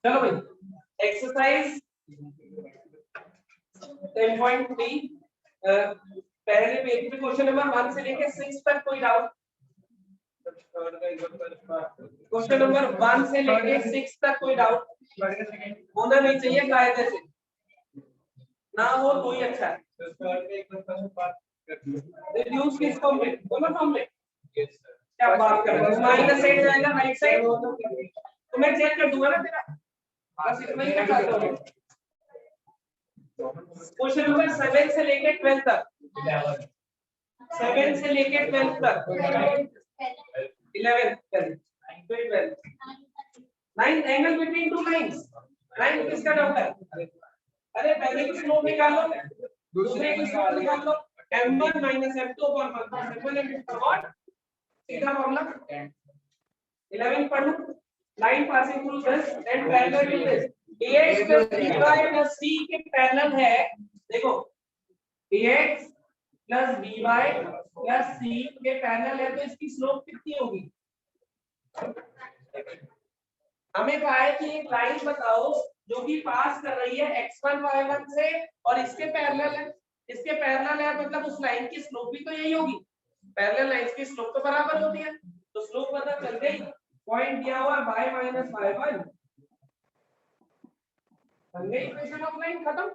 चलो भाई एक्सरसाइज 10.3 पहले पेज पे क्वेश्चन नंबर 1 से लेके 6 तक कोई डाउट? क्वेश्चन नंबर 1 से लेके 6 तक कोई डाउट होना नहीं चाहिए, कायदे से ना हो तो ही अच्छा है। रिड्यूस किस फॉर्म में? दोनों फॉर्म में क्या बात कर रहे हो? -8 जाएगा राइट साइड, तो मैं चेक कर दूंगा ना तेरा, बस इतना ही कर सकता हूं। क्वेश्चन नंबर 7 से लेके 12 तक, 7 से लेके 12 तक, 11 12 9 एंगल बिटवीन टू लाइंस, 9 किसका डाउट है? अरे पहले की स्लोप निकाल लो, दूसरे की स्लोप निकाल लो, m1 m2 upon 1 m1 m2 what सीधा फॉर्मूला 11 पढ़ लो। Line passing through this and parallel to this ax plus by plus c के पैरेलल है। देखो ax plus by plus c के पैरेलल है, तो इसकी स्लोप कितनी होगी? हमें कहा है कि एक लाइन बताओ जो कि पास कर रही है x1 y1 से और इसके पैरेलल है, इसके पैरेलल है मतलब उस लाइन की स्लोप भी तो यही होगी, पैरेलल लाइंस की स्लोप तो बराबर होती है, तो स्लोप पता चल गई। पॉइंट दिया हुआ y minus y1, equation of line खत्म।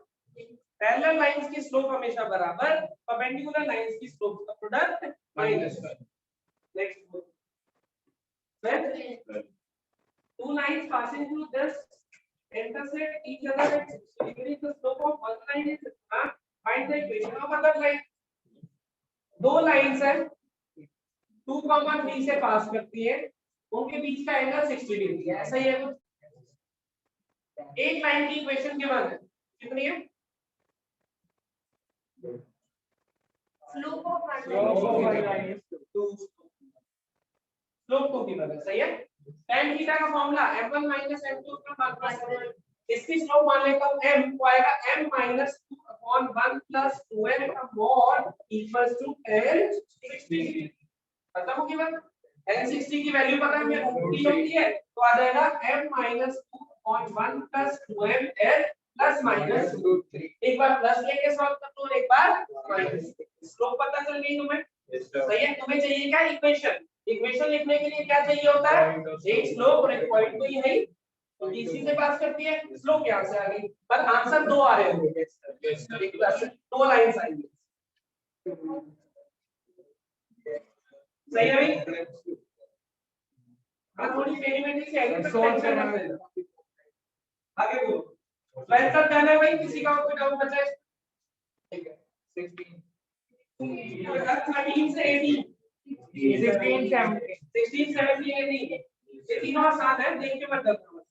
पैरेलल लाइंस की स्लोप हमेशा बराबर, परपेंडिकुलर लाइंस की स्लोप का product minus. Next two lines passing through this intersect each other at 60 degrees. The slope of one line is find the equation of other line. दो lines है 2, 3 से पास करती है, उनके बीच का एंगल 60 डिग्री है, ऐसा ही है कुछ। एक लाइन की इक्वेशन के बाद कितनी है? Slope of one line is 2, slope को गिवन है, सही है। tan थीटा का फार्मूला m1 m2 का माइनस, इसकी स्लोप मान लेता हूं m, तो आएगा m - 2 upon 1 plus 2n का mod equals to tan 60। खत्म हो गया। tan 60 की वैल्यू पता है मुझे, ऊपरी होती है, तो आ जाएगा m - 2 upon 1 plus 2n l plus minus 2। एक बार प्लस लेके सॉल्व कर लो, एक बार माइनस। स्लोप पता चल गई तुम्हें, सही है। तुम्हें चाहिए क्या? इक्वेशन। इक्वेशन लिखने के लिए क्या चाहिए होता है? एक स्लोप और एक पॉइंट, तो ये है तो इसी से पास करती है, स्लोप यहां से आ गई, पर आंसर दो आ रहे होंगे, एक प्लस दो लाइंस आएंगी, सही है भाई। हां थोड़ी पेरीमेट्री से आएगी, तो टेंशन मत लेना। आगे बोलो, 12 तक जाना है भाई, किसी का कोई डाउट बचा है? ठीक है 16 13 से 18 16 17 18 ये तीनों आसान है, देख के मत करना,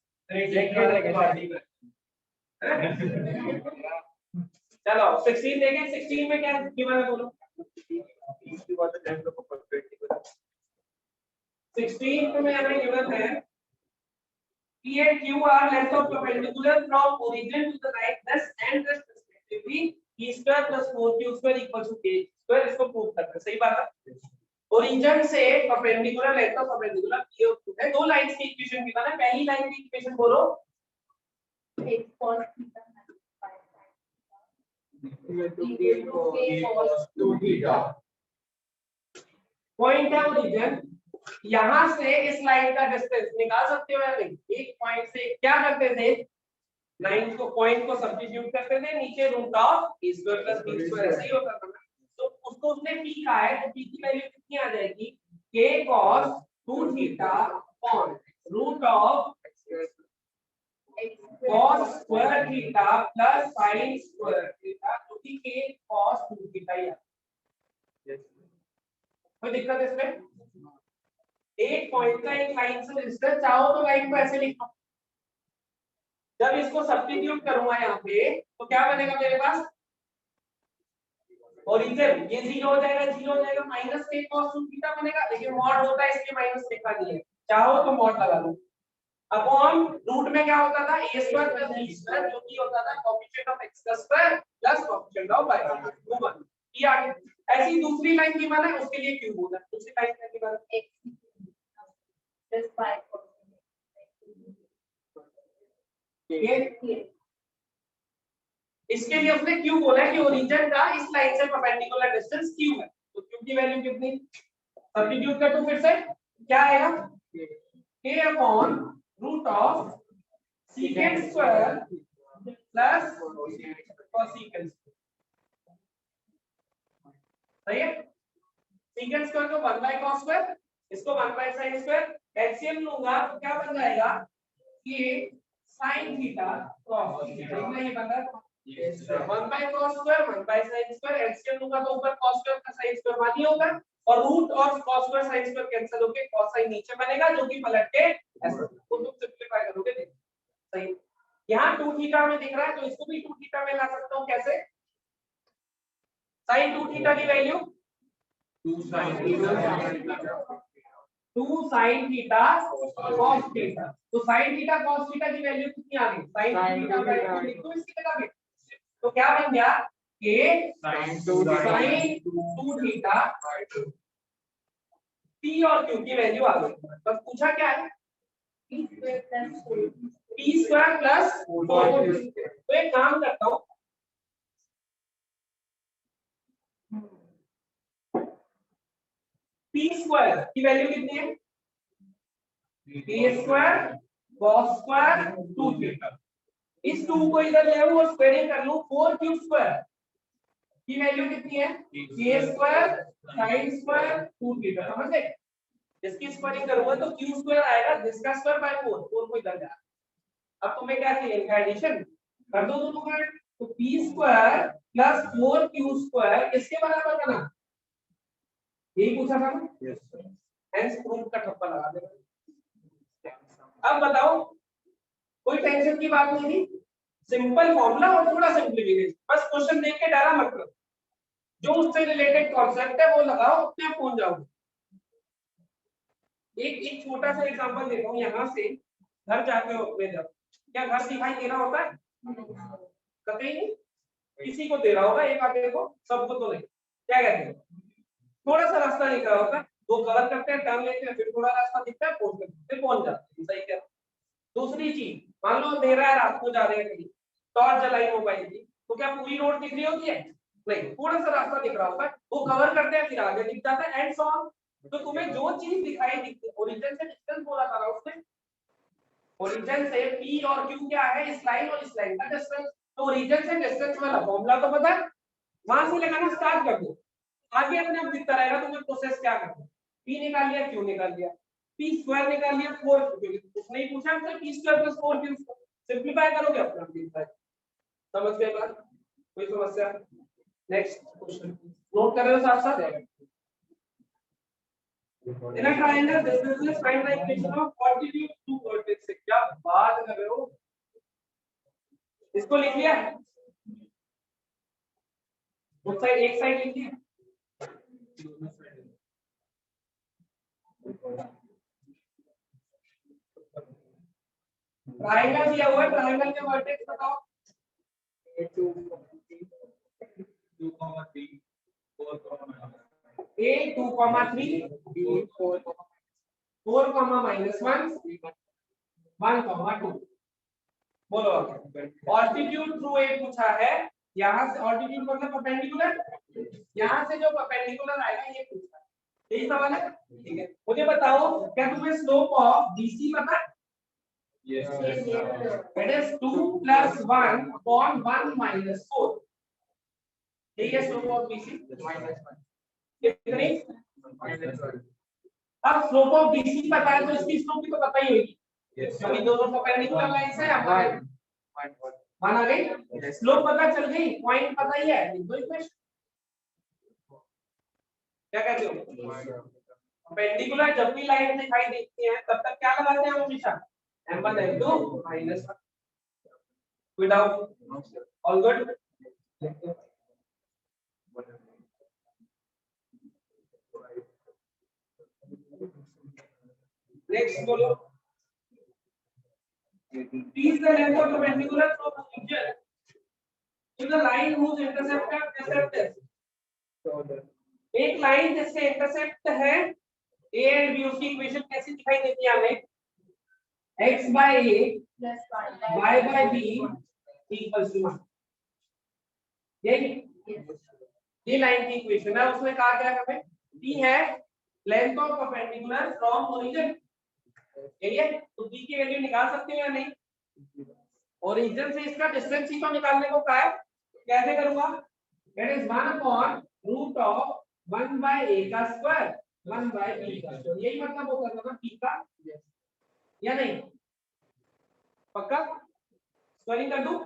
चलो 16 देखें। 16 में क्या गिवन है बोलो? 16 में हमें गिवन है P and Q are length of perpendicular from origin to the right, thus and thus respectively p square plus 4q square equals to k square। इसको प्रूव करना है, सही बात है। ओरिजिन से perpendicular length of perpendicular p और q है, दो लाइंस की इक्वेशन गिवन है। पहली लाइन की इक्वेशन बोलो, एक cos थीटा पॉइंट है ओरिजिन, यहां से इस लाइन का डिस्टेंस निकाल सकते हो या नहीं? एक पॉइंट से क्या करते थे, लाइन को पॉइंट को सब्स्टिट्यूट करते थे, नीचे root of a square plus b square, ऐसा ही होता था। तो उसको उसने p कहा है, तो p की वैल्यू कितनी आ जाएगी? k cos 2 theta upon root of cos square theta plus sin square theta, जो कि k cos 2 थीटा ही है। कोई दिक्कत है इसमें? एक पॉइंट का एक लाइन से डिस्टेंस, चाहो तो लाइन को ऐसे लिख लो, जब इसको सब्स्टिट्यूट करूंगा यहाँ पे तो क्या बनेगा मेरे पास? ओरिजिन ये 0 हो जाएगा, 0 हो जाएगा, माइनस k cos 2 थीटा बनेगा, लेकिन मॉड होता है इसलिए माइनस लिखा नहीं है, चाहो तो मॉड लगा लो। अपॉन रूट में क्या होता था? a square plus b square, जो कि होता था कोएफिशिएंट ऑफ x का square plus coefficient of y का स्क्वायर। ये आ गया। ऐसी दूसरी लाइन की माना है, उसके लिए क्यूब होता है। दूसरी लाइन का की माना x प्लस y इसके लिए उसने क्यू बोला कि ओरिजिन का इस लाइन से परपेंडिकुलर डिस्टेंस क्यू है, तो क्यू की वैल्यू कितनी, सब्स्टिट्यूट कर तो फिर से क्या आएगा, k upon root of secant square plus cosecant, सही है। सीकेंड स्क्वायर को 1 बाय cos स्क्वायर, इसको 1 बाय sin स्क्वायर, एलसीएम लूंगा तो क्या बन जाएगा, ये sin थीटा cos थीटा, इतना ही बन रहा है। 1 by cos square 1 by sin square, LCM लूंगा तो ऊपर cos स्क्वायर का sin स्क्वायर मान ही होगा, और root of cos square sin square cancel होके cos sin नीचे बनेगा, जो कि पलट के ऐसा तो तुम सिंपलीफाई करोगे, देखो सही। यहाँ 2 थीटा में दिख रहा है तो इसको भी 2 थीटा में ला सकता हूँ, कैसे, sin 2 थीटा की value 2 sin theta cos theta, तो sin थीटा cos थीटा की वैल्यू कितनी आ गई, sin थीटा वैल्यू लिख दो इसकी जगह पे, तो क्या बन गया, k sin 2 थीटा p और q की वैल्यू आ गई। बस पूछा क्या है, p स्क्वायर प्लस 4, तो एक काम करता हूँ, p स्क्वायर की वैल्यू कितनी है, p square cos square 2 theta, इस 2 को इधर ले आऊं और स्क्वायरिंग कर लूं, 4 क्यूब स्क्वायर की वैल्यू कितनी है, k square sin square 2 theta, समझ गए। इसकी स्क्वायरिंग करूंगा तो q स्क्वायर आएगा, जिसका स्क्वायर बाय 4 को इधर जा, अब तुम्हें क्या चाहिए, इनका एडिशन कर दो दोनों का, तो p square plus 4q square किसके बराबर बना, यही पूछा था ना, यस सर, हेंस प्रूफ का ठप्पा लगा देगा। अब बताओ, कोई टेंशन की बात नहीं थी, सिंपल फॉर्मूला और थोड़ा सिंपलीफिकेशन, बस क्वेश्चन देख के डरा मत करो, जो उससे रिलेटेड कॉन्सेप्ट है वो लगाओ, अपने आप पहुंच जाओगे। एक छोटा सा एग्जांपल देता हूँ, यहाँ से घर जाके में जब क्या घर दिखाई दे रहा होता है, कतई नहीं, किसी को दे रहा होगा, एक आधे को, सबको तो नहीं, क्या कहते हैं, थोड़ा सा रास्ता दिख रहा होता है, वो कवर करते हैं, टर्न लेते हैं, फिर थोड़ा रास्ता दिखता है, पहुंच जाते हैं, सही क्या। दूसरी चीज, मान लो अंधेरा है, रात को जा रहे हैं कहीं, टॉर्च जलाई मोबाइल की, तो क्या पूरी रोड दिख रही होती है, नहीं, थोड़ा सा रास्ता दिख रहा होगा, वो कवर करते हैं, फिर आगे दिख जाता है, एंड सो ऑन। तो तुम्हें जो चीज दिखाई दिखती, ओरिजिन से डिस्टेंस बोला था उसने, ओरिजिन से p और q क्या है, इस लाइन और इस लाइन का डिस्टेंस, तो ओरिजिन से डिस्टेंस वाला फॉर्मूला तो पता है, वहां से लगाना स्टार्ट कर दो, आगे अपने आप दिखता रहेगा, तुम्हें प्रोसेस क्या करना, p निकाल लिया, q निकाल लिया, p स्क्वायर निकाल लिया, 4 उसने ही पूछा हमसे, p square plus 4q, simplify करोगे अपने आप दिखता है, समझ गए बात, कोई समस्या। नेक्स्ट क्वेश्चन नोट कर रहे हो साथ साथ, in a triangle this is find the equation of altitude to vertex, क्या बात कर रहे हो, इसको लिख लिया, उस साइड एक साइड लिख लिया, ट्रायंगल दिया हुआ है, ट्रायंगल के वर्टेक्स बताओ, 2, 3, 4, A 2, 3, B 4, 4, -1, 1, 2, बोलो। ऑल्टीट्यूड थ्रू ए पूछा है, यहाँ से ऑल्टीट्यूड मतलब परपेंडिकुलर, यहाँ से जो परपेंडिकुलर आएगा ये पूछा है, यही सवाल है, ठीक है। मुझे बताओ, क्या तुम्हें स्लोप ऑफ BC पता है, yes it is 2 + 1 upon 1 - 4, यही है स्लोप ऑफ BC, -1 कितनी, अब स्लोप ऑफ BC पता है तो इसकी स्लोप भी तो पता ही होगी, क्योंकि दोनों परपेंडिकुलर लाइंस है, हमारे मान आ गई, स्लोप पता चल गई, पॉइंट पता ही है, दो इक्वेशन, क्या कहते हो, परपेंडिकुलर जब भी लाइन दिखाई देती है तब तक क्या लगाते हैं हमेशा, m1 m2 -1, without, all good. Next बोलो, is the length of perpendicular from origin to the line whose intercept is, एक लाइन जिससे इंटरसेप्ट है a एंड b, उसकी इक्वेशन कैसी दिखाई देती है हमें, x by a y by b equals to 1। ये लाइन की इक्वेशन है। उसमें कहा क्या हमें d है length of perpendicular from origin, यही है। तो d की वैल्यू निकाल सकते हो या नहीं? ओरिजिन से इसका डिस्टेंस ही तो निकालने को कहा है। कैसे करूंगा? That is 1 upon root of 1 by a का स्क्वायर 1 बाय b का स्क्वायर। यही मतलब होगा ना p का, या नहीं? पक्का स्क्वायरिंग कर दूं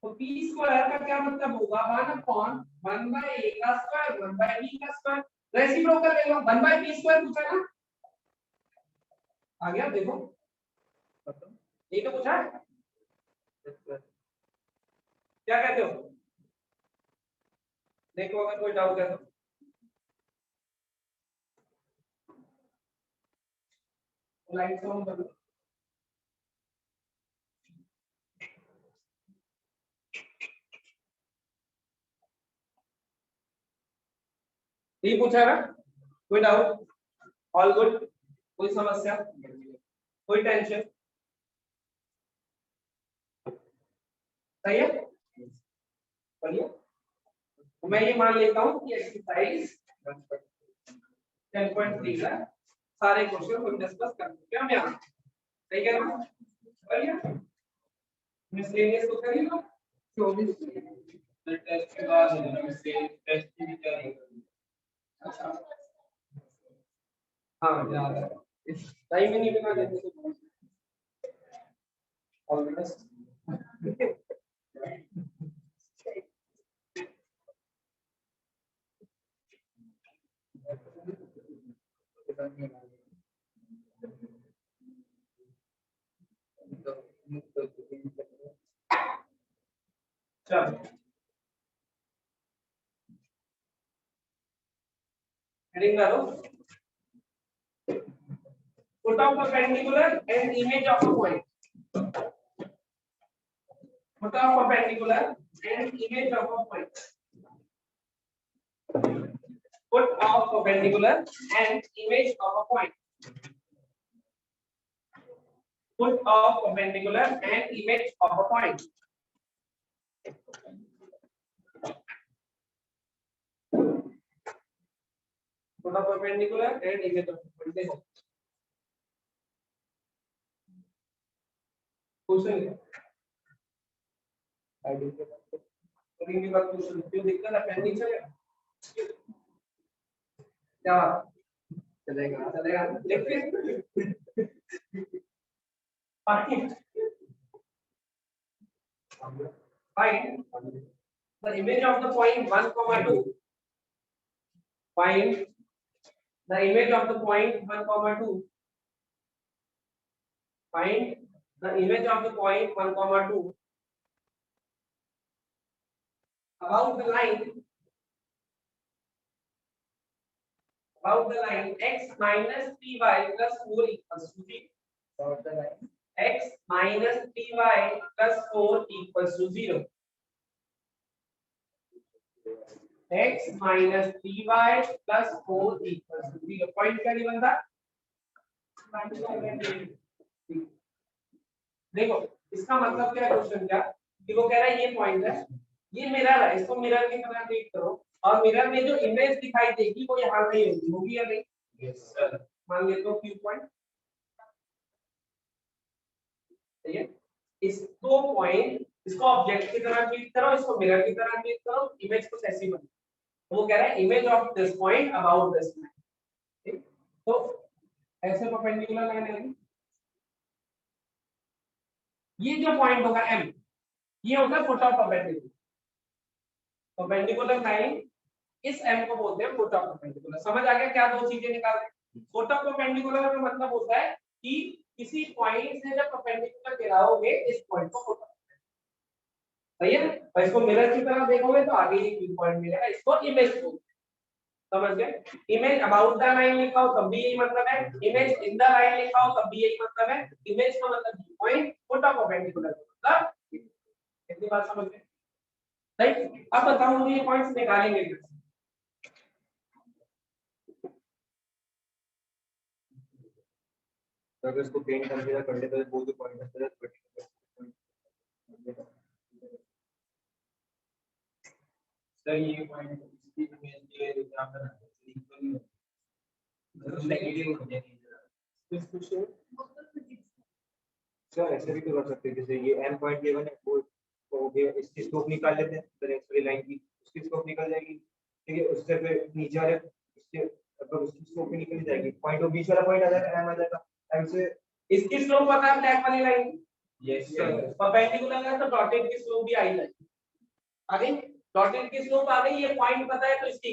तो p स्क्वायर का क्या मतलब होगा 1 अपॉन 1 बाय a का स्क्वायर 1 बाय b का स्क्वायर। रेसिप्रोकल ले लो, 1 बाय b स्क्वायर पूछा ना, आ गया। देखो ये तो पूछा है, क्या कहते हो? देखो अगर कोई डाउट है तो लाइट ऑन कर दो। ये पूछा ना, कोई डाउट? ऑल गुड, कोई समस्या, कोई टेंशन? सही है, बढ़िया। तो मैं ये मान लेता हूँ कि एक्सरसाइज 10.3 का सारे क्वेश्चन हम डिस्कस कर चुके हैं हम यहाँ। सही कह रहा हूँ? बढ़िया। मिसलेनियस तो कर ही लो 24 टेस्ट के बाद टेस्ट की तैयारी। अच्छा हाँ याद है, टाइम ही नहीं बना देते तो ऑल द बेस्ट। चलो हेडिंग डालो, put out perpendicular and image of a point. Put out perpendicular and image of a point. Put out perpendicular and image of a point. Put out perpendicular and image of a point. Put out perpendicular and image of a point. देखो question है ID के बाद करेंगे बात question क्यों दिक्कत है? Pending चलेगा क्या? चलेगा चलेगा लेकिन find the image of the point 1, 2. Find the image of the point 1, 2. Find the image of the point 1, 2 about the line x minus py plus 4 equals to 0. About the line x minus py plus 4 equals to 0. x minus 3y plus 4 equals to 0. Point क्या नहीं बनता? देखो इसका मतलब क्या है question का कि वो कह रहा है ये पॉइंट है, ये मिरर है, इसको मिरर की तरह ट्रीट करो और मिरर में जो इमेज दिखाई देगी वो यहाँ नहीं होगी, होगी या नहीं? Yes sir. मान लेते हो क्यू पॉइंट, ठीक है। इसको पॉइंट, इसको ऑब्जेक्ट की तरह ट्रीट करो, इसको मिरर की तरह ट्रीट करो, इमेज कुछ ऐसी बने। वो कह रहा है image of this point about this point, ठीक। तो ऐसे परपेंडिकुलर लाइन है, ये जो पॉइंट होगा m, ये होगा foot of perpendicular. Perpendicular line इस m को बोलते हैं फुट ऑफ परपेंडिकुलर। समझ आ गया क्या दो चीजें निकाल रहे हैं? फुट ऑफ परपेंडिकुलर का मतलब होता है कि किसी पॉइंट से जब परपेंडिकुलर गिराओगे इस पॉइंट को फुट ऑफ, सही है। और इसको मिरर की तरह देखोगे तो आगे ये व्यू पॉइंट मिलेगा, इसको इमेज बोलते हैं। समझ गए? इमेज अबाउट द लाइन लिखा हो तब भी यही मतलब है, इमेज इन द लाइन लिखा हो तब भी यही मतलब है। इमेज का मतलब पॉइंट, फुट ऑफ परपेंडिकुलर का मतलब इतनी बात समझ गए? सही। अब बताओ मुझे ये पॉइंट्स निकालेंगे कैसे? तो अगर इसको प्लेन कंसीडर कर ले तो वो जो पॉइंट है सर ये पॉइंट इसकी इमेज के एग्जांपल इक्वली मतलब नेगेटिव हो जाएगी कुछ कुछ सर ऐसे भी तो कर सकते हैं, जैसे ये m पॉइंट गिवन है वो हो गया, इसकी स्लोप निकाल लेते हैं फिर एक्स वाली लाइन की उसकी स्लोप निकल जाएगी, ठीक है। उससे फिर नीचे वाले इसके अगर उसकी स्लोप भी निकल जाएगी, पॉइंट वो बीच वाला पॉइंट आ जाएगा, m आ जाएगा, m से इसकी स्लोप पता है ब्लैक वाली लाइन यस सर परपेंडिकुलर है तो डॉटेड की स्लोप भी आई जाएगी आ गई डॉटेड की स्लोप आ गई ये पॉइंट पता है तो इसकी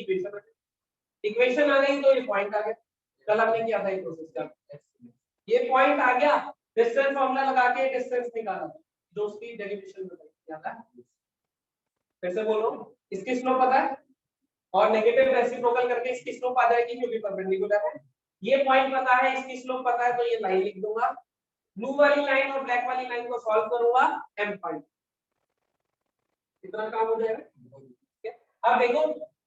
इक्वेशन आ गई तो ये पॉइंट आ गया कल हमने किया था ये प्रोसेस का ये पॉइंट आ गया डिस्टेंस फार्मूला लगा के डिस्टेंस निकाला जो उसकी डेरिवेशन में किया था फिर से बोल रहा हूं इसकी स्लोप पता है और नेगेटिव रेसिप्रोकल करके इसकी स्लोप आ जाएगी क्योंकि परपेंडिकुलर है ये पॉइंट पता है इसकी स्लोप पता है तो ये लाइन लिख दूंगा ब्लू वाली लाइन और ब्लैक वाली लाइन को सॉल्व करूंगा m पॉइंट इतना काम हो जाएगा अब देखो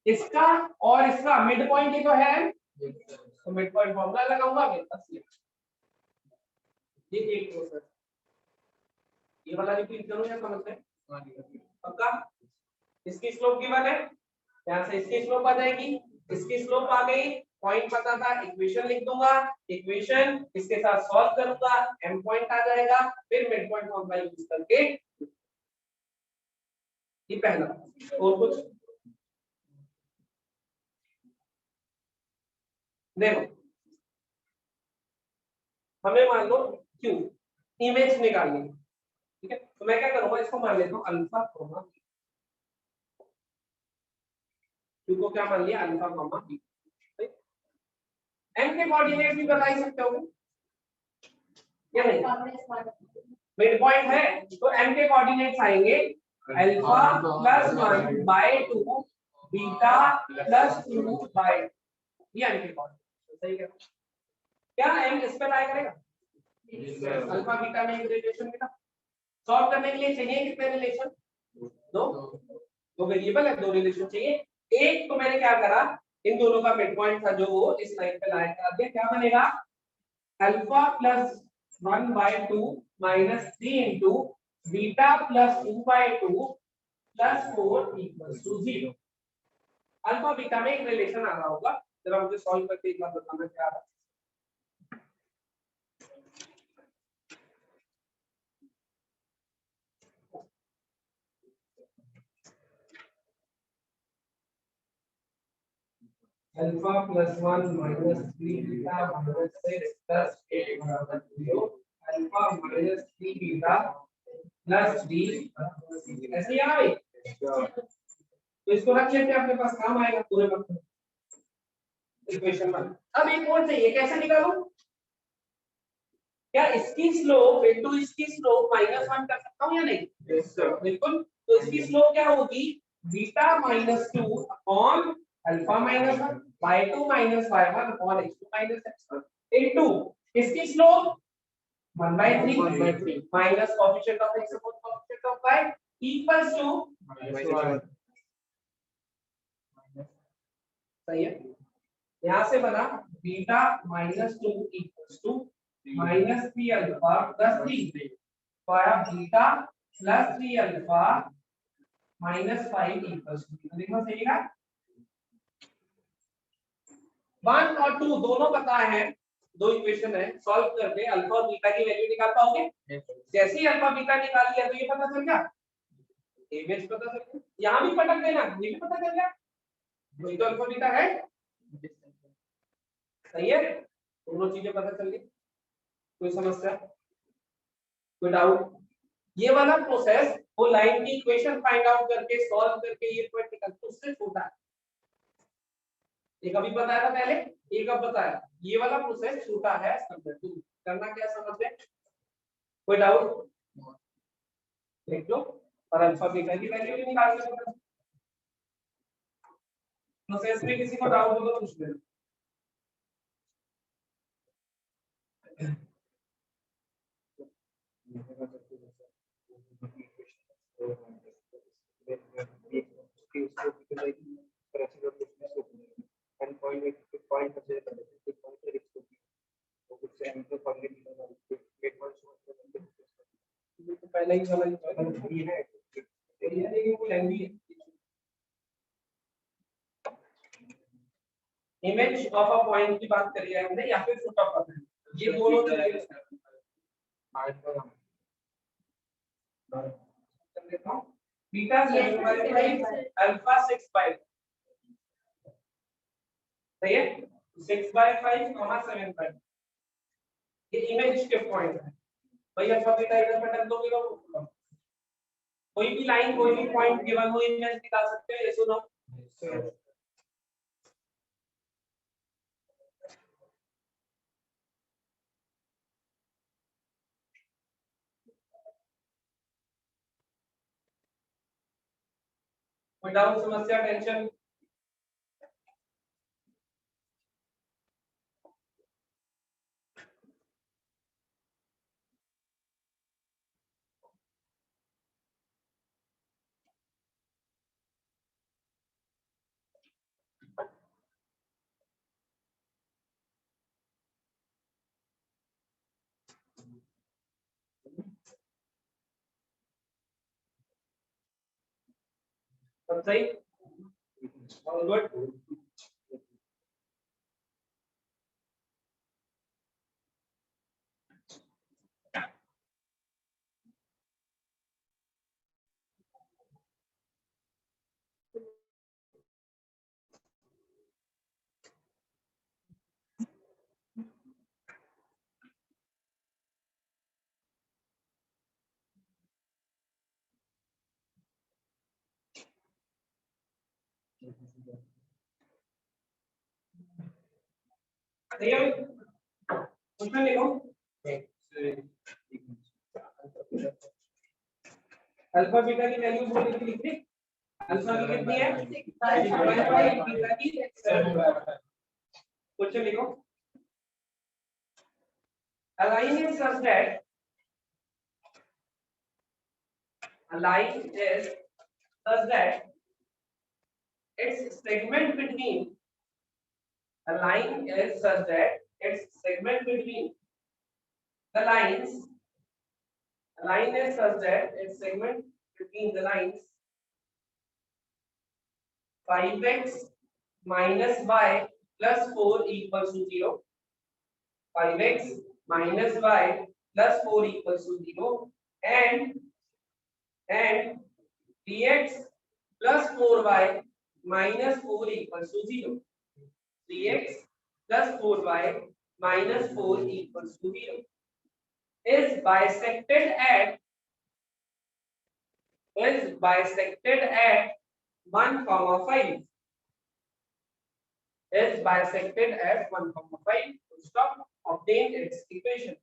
इसका और इसका मिड पॉइंट ही तो है तो मिड पॉइंट फॉर्मूला लगाऊंगा मेरे पास ये एक प्रोसेस ये वाला रिपीट करूं या समझ में पक्का इसकी स्लोप गिवन है यहां से इसकी स्लोप आ जाएगी इसकी स्लोप आ गई पॉइंट पता था इक्वेशन लिख दूंगा इक्वेशन इसके साथ सॉल्व करूंगा m पॉइंट आ जाएगा फिर मिड पॉइंट फॉर्मूला यूज करके ये पहला और कुछ देखो हमें मान लो q इमेज निकालनी ठीक है तो मैं क्या करूंगा इसको मान लेता हूं अल्फा कॉमा q को क्या मान लिया अल्फा कॉमा b m के कोऑर्डिनेट भी बता ही सकते हो क्या नहीं मिड पॉइंट है तो m के कोऑर्डिनेट्स आएंगे alpha plus 1 by 2 beta plus 2 by ये m के कोऑर्डिनेट सही है क्या m इस पे लाया करेगा अल्फा बीटा में एक रिलेशन मिला सॉल्व करने के लिए चाहिए कितने रिलेशन दो वेरिएबल है दो रिलेशन चाहिए एक तो मैंने क्या करा इन दोनों का मिड पॉइंट था जो वो इस लाइन पे लाया करा दिया क्या बनेगा alpha plus 1 by 2 minus 3 into beta plus 2 by 2 plus 4 equals to 0 alpha beta में एक रिलेशन आ रहा होगा जरा मुझे सॉल्व करके एक बार बताना क्या आ रहा है alpha plus 1 minus 3 beta minus 6 plus 8 बराबर 0 अल्फा minus 3 बीटा प्लस 3 ऐसे ही आ भाई तो इसको रख लेते हैं अपने पास काम आएगा पूरे वक्त इक्वेशन में अब एक और चाहिए कैसे निकालूं क्या इसकी स्लोप इनटू इसकी स्लोप -1 कर सकता हूं या नहीं यस सर बिल्कुल तो इसकी स्लोप क्या होगी beta -2 upon alpha -1 by 2 -y1 upon x2 -x1 into इसकी slope 1/3 minus coefficient of x upon coefficient of y equals to -1 सही है यहां से बना beta -2 equals to -3 alpha plus 3 तो आया beta plus 3 alpha -5 equals to देखो सही है 1 और 2 दोनों पता है दो इक्वेशन है सॉल्व करके अल्फा और बीटा की वैल्यू निकाल पाओगे जैसे ही अल्फा बीटा निकाल लिया तो ये पता चल गया इमेज पता चल गया यहां भी पटक देना ये भी पता चल गया वही तो अल्फा बीटा है सही है दोनों चीजें पता चल गई कोई समस्या कोई डाउट ये वाला प्रोसेस वो लाइन की इक्वेशन फाइंड आउट करके सॉल्व करके ये पॉइंट निकाल उससे छोटा है एक अभी बताया था पहले एक अब बताया ये वाला प्रोसेस छोटा है करना क्या समझ में कोई डाउट देख लो और अल्फा बीटा की वैल्यू भी निकाल सकते हो प्रोसेस में किसी को डाउट हो तो पूछ लेना पॉइंट कंसीडर कर लेते हैं पॉइंट से रिस्क होगी तो कुछ एम को कोऑर्डिनेट पहले ही वाला ये है एरिया लेकिन वो लेंदी है। इमेज ऑफ अ पॉइंट की बात करी है हमने या फिर फुट ऑफ अ पॉइंट, ये दोनों चीजें देखो बीटा 7/5 अल्फा 6/5 सही है 6/5 7/5 ये इमेज के पॉइंट है भाई अल्फा बीटा इधर पे टन दोगे तो कोई भी लाइन कोई भी पॉइंट गिवन हो इमेज निकाल सकते हो ये सुनो कोई डाउट समस्या टेंशन सब सही ऑल गुड सही है क्वेश्चन लिखो अल्फा बीटा की वैल्यू बोल के लिख दी अल्फा की कितनी है 1/5 बीटा की 7/5 क्वेश्चन लिखो a line is such that a line is such that its segment between a line is such that its segment between the lines a line is such that its segment between the lines 5x minus y plus 4 equals to 0 5x minus y plus 4 equals to 0 and dx plus 4y minus 4 equals to 0 dx plus 4y minus 4 equals to 0 is bisected at 1 comma 5 is bisected at 1 comma 5 stop obtain its equation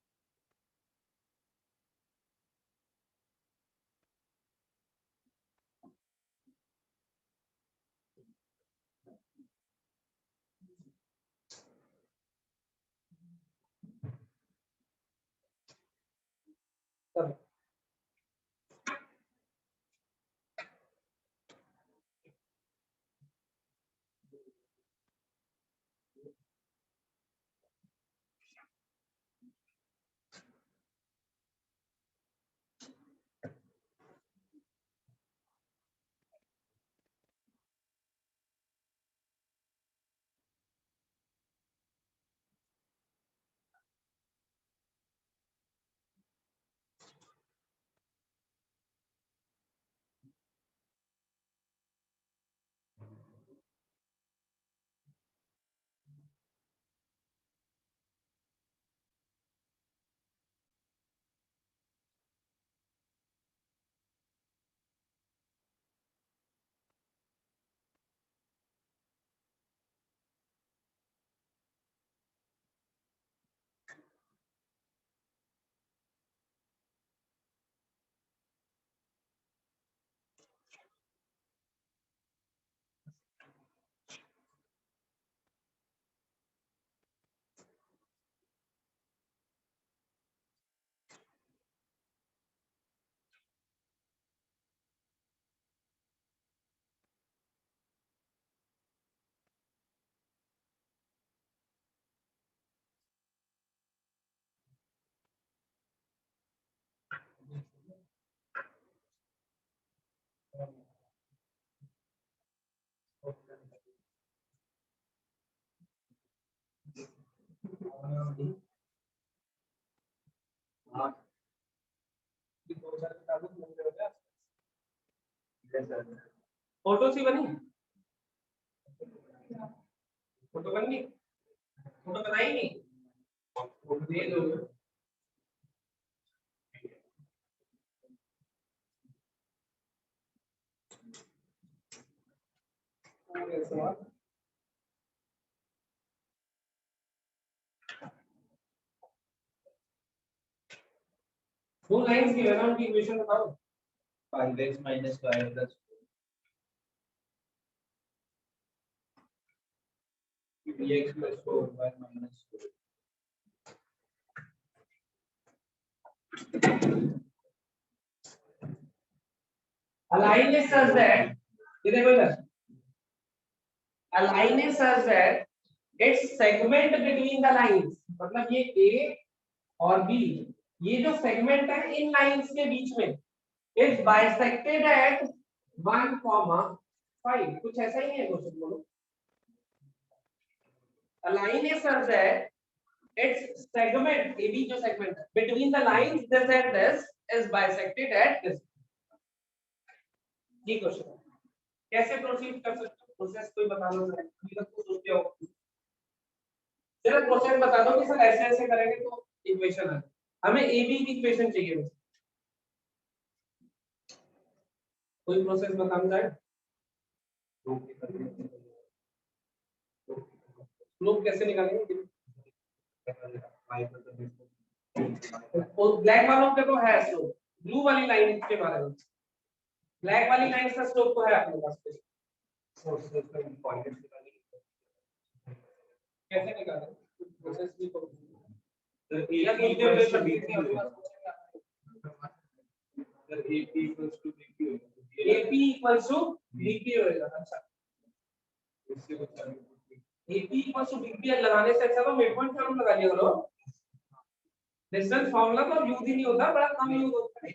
हाँ ये 2000 के ताबूत में हो गया। Sir photo सी बनी, photo बन गई, फोटो बनाई नहीं, दे दो। दो लाइंस की है ना, उनकी इक्वेशन बताओ। 5x minus 5 plus 3x plus 4y minus 4. A line is such that, ये देखो इधर, a line is such that its segment between the lines, मतलब ये A और B, ये जो सेगमेंट है इन लाइंस के बीच में, is bisected at 1,5. कुछ ऐसा ही है क्वेश्चन, बोलो। A line is such that its segment, AB जो segment है, between the lines this and this is bisected at this. ये क्वेश्चन है। कैसे प्रोसीड कर सकते हो, प्रोसेस कोई बता दो सर, अभी तक तो सोचते हो, सिर्फ प्रोसेस बता दो कि सर ऐसे ऐसे करेंगे तो इक्वेशन है। हमें AB की इक्वेशन चाहिए बस, कोई प्रोसेस बताना चाहे। स्लोप कैसे निकालेंगे? तो ब्लैक वालों पे तो है स्लोप, ब्लू वाली लाइन के बारे में, ब्लैक वाली लाइन का स्लोप तो है अपने पास। कैसे निकालें? प्रोसेस भी तो या AP equals to BP होगा। अच्छा, AP equals to BP लगाने से अच्छा तो मिड पॉइंट थ्योरम लगा लिया करो। डिस्टेंस फार्मूला तो यूज ही नहीं होता, बड़ा कम यूज होता है।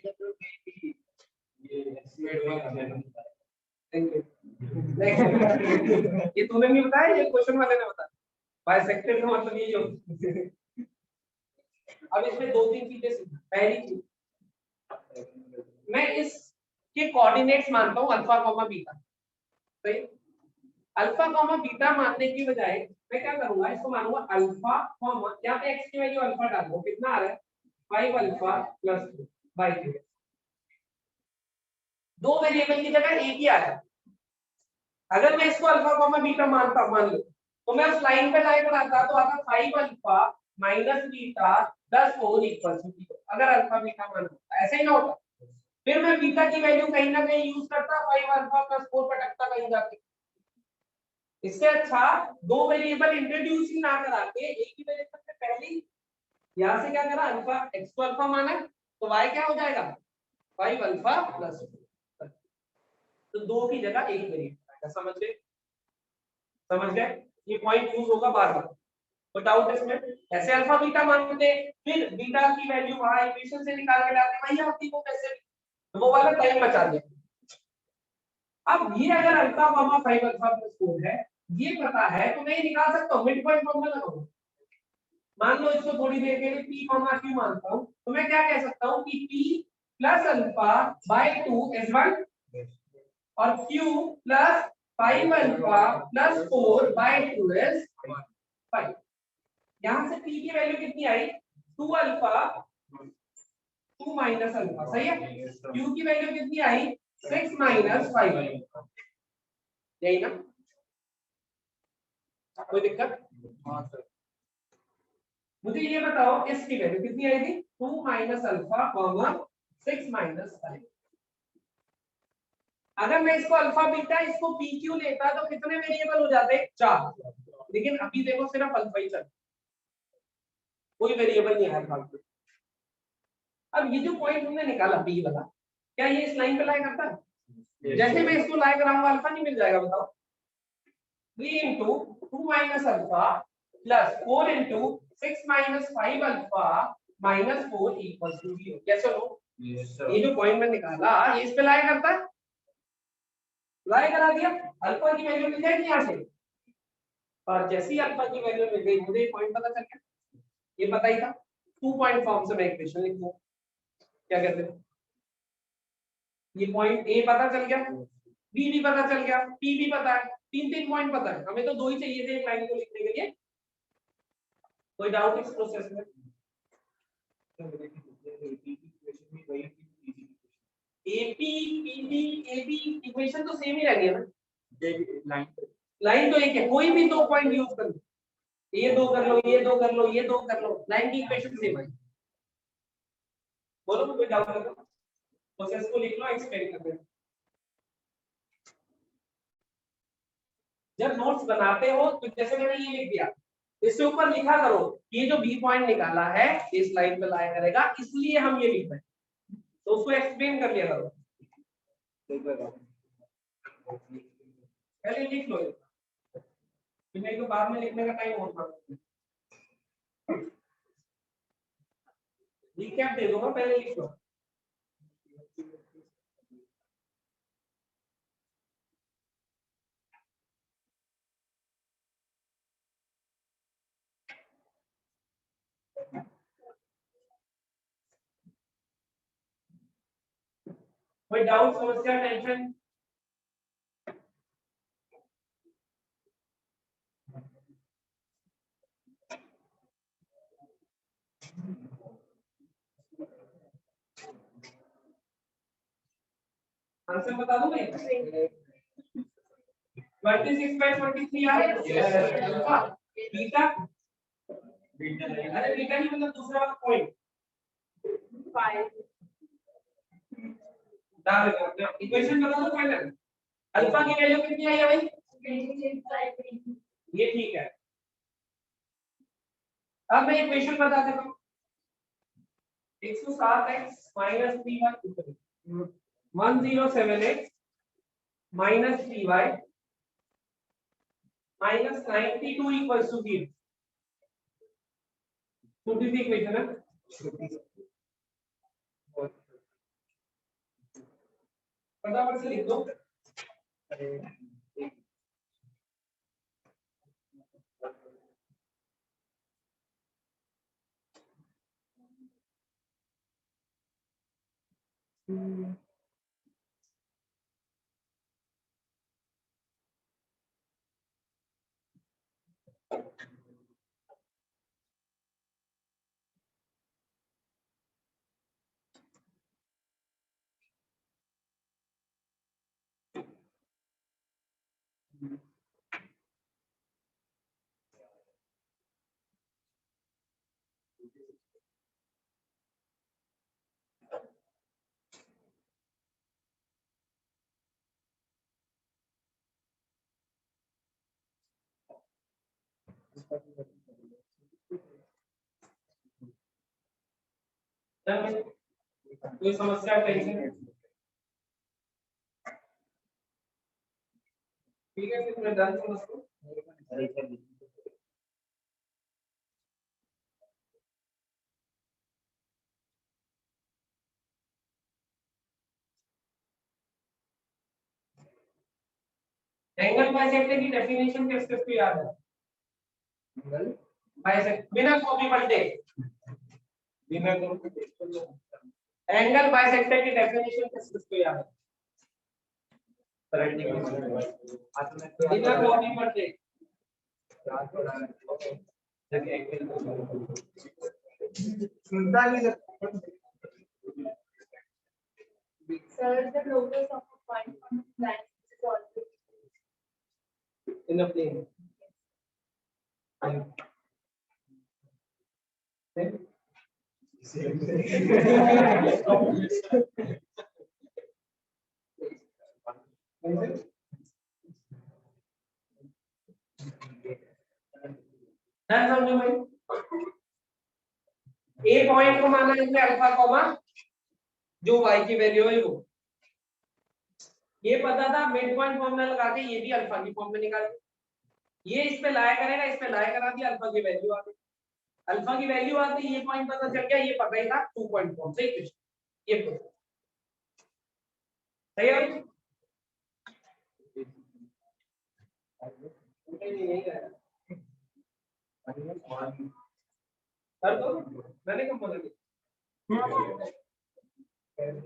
Thank you. ये तूने नहीं बताया, ये क्वेश्चन वाले ने बताया। बाइसेक्टेड का मतलब यही होता है। अब इसमें दो तीन चीजें सीखना। पहली चीज, मैं इसके कोऑर्डिनेट्स मानता हूं अल्फा कॉमा बीटा, सही। अल्फा कॉमा बीटा मानने की बजाय मैं क्या करूंगा, इसको मानूंगा अल्फा कॉमा, यहाँ पे x की वैल्यू अल्फा डाल दो, कितना आ रहा है 5 अल्फा प्लस 2 बाई 2। दो वेरिएबल की जगह एक ही आया। अगर मैं इसको अल्फा कॉमा बीटा मानता मान लो, तो मैं उस लाइन पे लाइन बनाता तो आता 5 alpha minus beta plus 4 equal to 0। अगर अल्फा बीटा मानता ऐसे ही ना होता, फिर मैं बीटा की वैल्यू कहीं ना कहीं यूज करता, 5 अल्फा प्लस 4 पटकता कहीं जाके। इससे अच्छा दो वेरिएबल इंट्रोड्यूस ही ना करा के एक ही वेरिएबल से पहले यहां से क्या करा, अल्फा x को अल्फा माना तो y क्या हो जाएगा 5 अल्फा प्लस, तो दो की जगह एक वेरिएबल आएगा। समझ गए? समझ गए? ये पॉइंट यूज होगा बार बार, तो डाउट इसमें। ऐसे अल्फा बीटा मानते, फिर बीटा की वैल्यू वहां इक्वेशन से निकाल के लाते, वही आपकी वो कैसे, वो वाला टाइम बचा दिया। अब ये अगर अल्फा कॉमा 5 अल्फा प्लस 4 है, ये पता है तो मैं ये निकाल सकता हूं, मिड पॉइंट फॉर्मूला लगाऊंगा। मान लो इसको थोड़ी देर के लिए p कॉमा q मानता हूं, तो मैं क्या कह सकता हूं कि p plus alpha by 2 is 1 और q plus 5 alpha plus 4 by 2 is 5। यहां से p की वैल्यू कितनी आई 2 अल्फा 2 माइनस अल्फा, सही है। q की वैल्यू कितनी आई 6 माइनस 5, यही ना, कोई दिक्कत? हाँ सर। मुझे ये बताओ इसकी वैल्यू कितनी आई थी 2 माइनस अल्फा कॉमा 6 माइनस 5। अगर मैं इसको अल्फा बीटा इसको पी क्यू लेता तो कितने वेरिएबल हो जाते 4, लेकिन अभी देखो सिर्फ अल्फा ही चल, कोई वेरिएबल नहीं है फालतू। अब ये जो पॉइंट हमने निकाला बी वाला, क्या ये इस लाइन पे लाई करता है? जैसे मैं इसको लाई कराऊंगा अल्फा नहीं मिल जाएगा, बताओ 3 into 2 minus alpha plus 4 into 6 minus 5 alpha minus 4 equals to 0। कैसे लो? ये जो पॉइंट में निकाला ये इस पे लाई करता है, लाई करा दिया, अल्फा की वैल्यू मिल जाएगी यहाँ से, और जैसी अल्फा की वैल्यू मिल गई मुझे पॉइंट पता चल गया, ये पता ही था। 2 पॉइंट फॉर्म से मैं इक्वेशन लिख दूं, क्या कहते हैं? ये पॉइंट ए पता चल गया, बी भी पता चल गया, पी भी पता है, 3 पॉइंट पता है, हमें तो 2 ही चाहिए थे एक लाइन को लिखने के लिए। कोई डाउट इस प्रोसेस में? एपी पीबी एबी इक्वेशन तो सेम ही रहेगी ना, लाइन तो एक है, कोई भी 2 पॉइंट यूज कर लो, ये 2 कर लो, ये 2 कर लो, ये 2 कर लो, लाइन की इक्वेशन सेम है। बोलो कोई डाउट है तो प्रोसेस को लिख लो, एक्सप्लेन कर दो। जब नोट्स बनाते हो तो जैसे मैंने ये लिख दिया, इसके ऊपर लिखा करो ये जो बी पॉइंट निकाला है इस लाइन पे लाया करेगा, इसलिए हम ये लिख रहे हैं, तो उसको एक्सप्लेन कर लिया करो। पहले लिख लो, फिर मेरे को बाद में लिखने का टाइम होता है, रिकैप दे दूंगा, पहले लिख लो। कोई डाउट, समस्या, टेंशन? आंसर बता दूं मैं? 26/23 आ रहा है बीटा, अरे बीटा नहीं मतलब दूसरा पॉइंट 5 डाल दो, इक्वेशन बता दो पहले। अल्फा की वैल्यू कितनी आई है भाई? ये ठीक है, अब मैं इक्वेशन बता देता हूँ। 107x - 3y 1078 - 3y - 92 equals to 0। छोटी सी इक्वेशन है, फटाफट से लिख दो। कोई समस्या, टेंशन? ठीक है, फिर मैं डन समझता हूँ। एंगल बाइसेक्टर की डेफिनेशन किस किस को याद है? एंगल बाइसेक्टर बिना कॉपी पलटे, एंगल बाइसेक्टर की डेफिनेशन किस किस को याद है? बिना कॉपी पलटे। सुनता नहीं sir, the locus of a point on the line is always in a plane. समझो भाई, ए पॉइंट को माना हमने अल्फा कॉमा जो y की वैल्यू है वो, ये पता था, मिड पॉइंट फॉर्मूला लगा के ये भी अल्फा की फॉर्म में निकाल, ये इस पे लाया करेगा, इस पे लाया करा दिया, अल्फा की वैल्यू आ गई, अल्फा की वैल्यू आती, ये पॉइंट पता चल गया, ये पता ही था 2 पॉइंट फॉर्म से इक्वेशन, ये सही है। कर दो, मैंने कब बोला?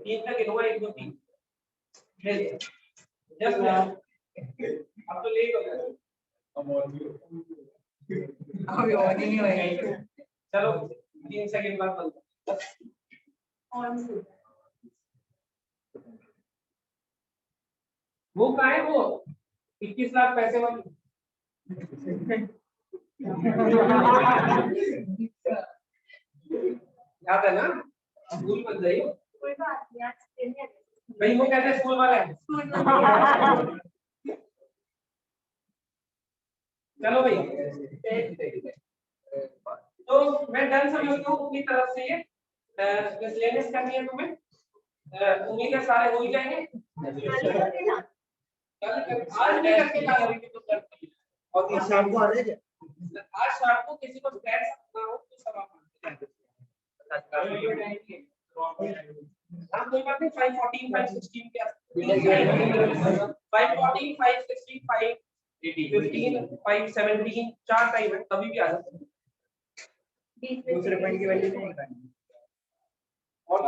3 तक गिनूंगा, 1 2 3 जस्ट अब तो लेट हो गया। अभी और नहीं होएगा। चलो 3 सेकंड बाद बंद। वो कहाँ है वो 21 लाख पैसे वाली? याद है ना? भूल मत जाइए। कोई बात नहीं, आज दिन है। भाई वो कहते हैं स्कूल वाले हैं। चलो भाई, तो मैं डन समझता हूँ अपनी तरफ से ये मिसलेनियस करनी है तुम्हें। उम्मीद है सारे हो ही जाएंगे। आज नहीं करके क्या करेंगे तो कर और इस शाम को आ जाएगा। आज शाम को किसी को बैठ सकता हो तो सब आप कोई बात नहीं। 514 516 के 514 516 515 517 चार टाइम है, कभी भी आ सकते हैं। दूसरे पॉइंट की वैल्यू नहीं निकालनी। और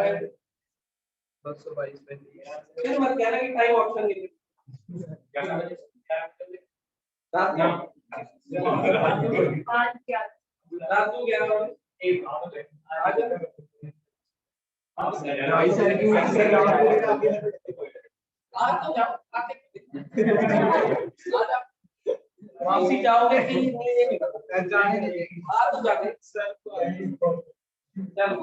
है 222 पे फिर मत कहना कि टाइम ऑप्शन नहीं है। रात में 5 क्या रात को 11 बजे आज आज तो जाओ आके वापसी जाओगे कि नहीं आज तो जाके चलो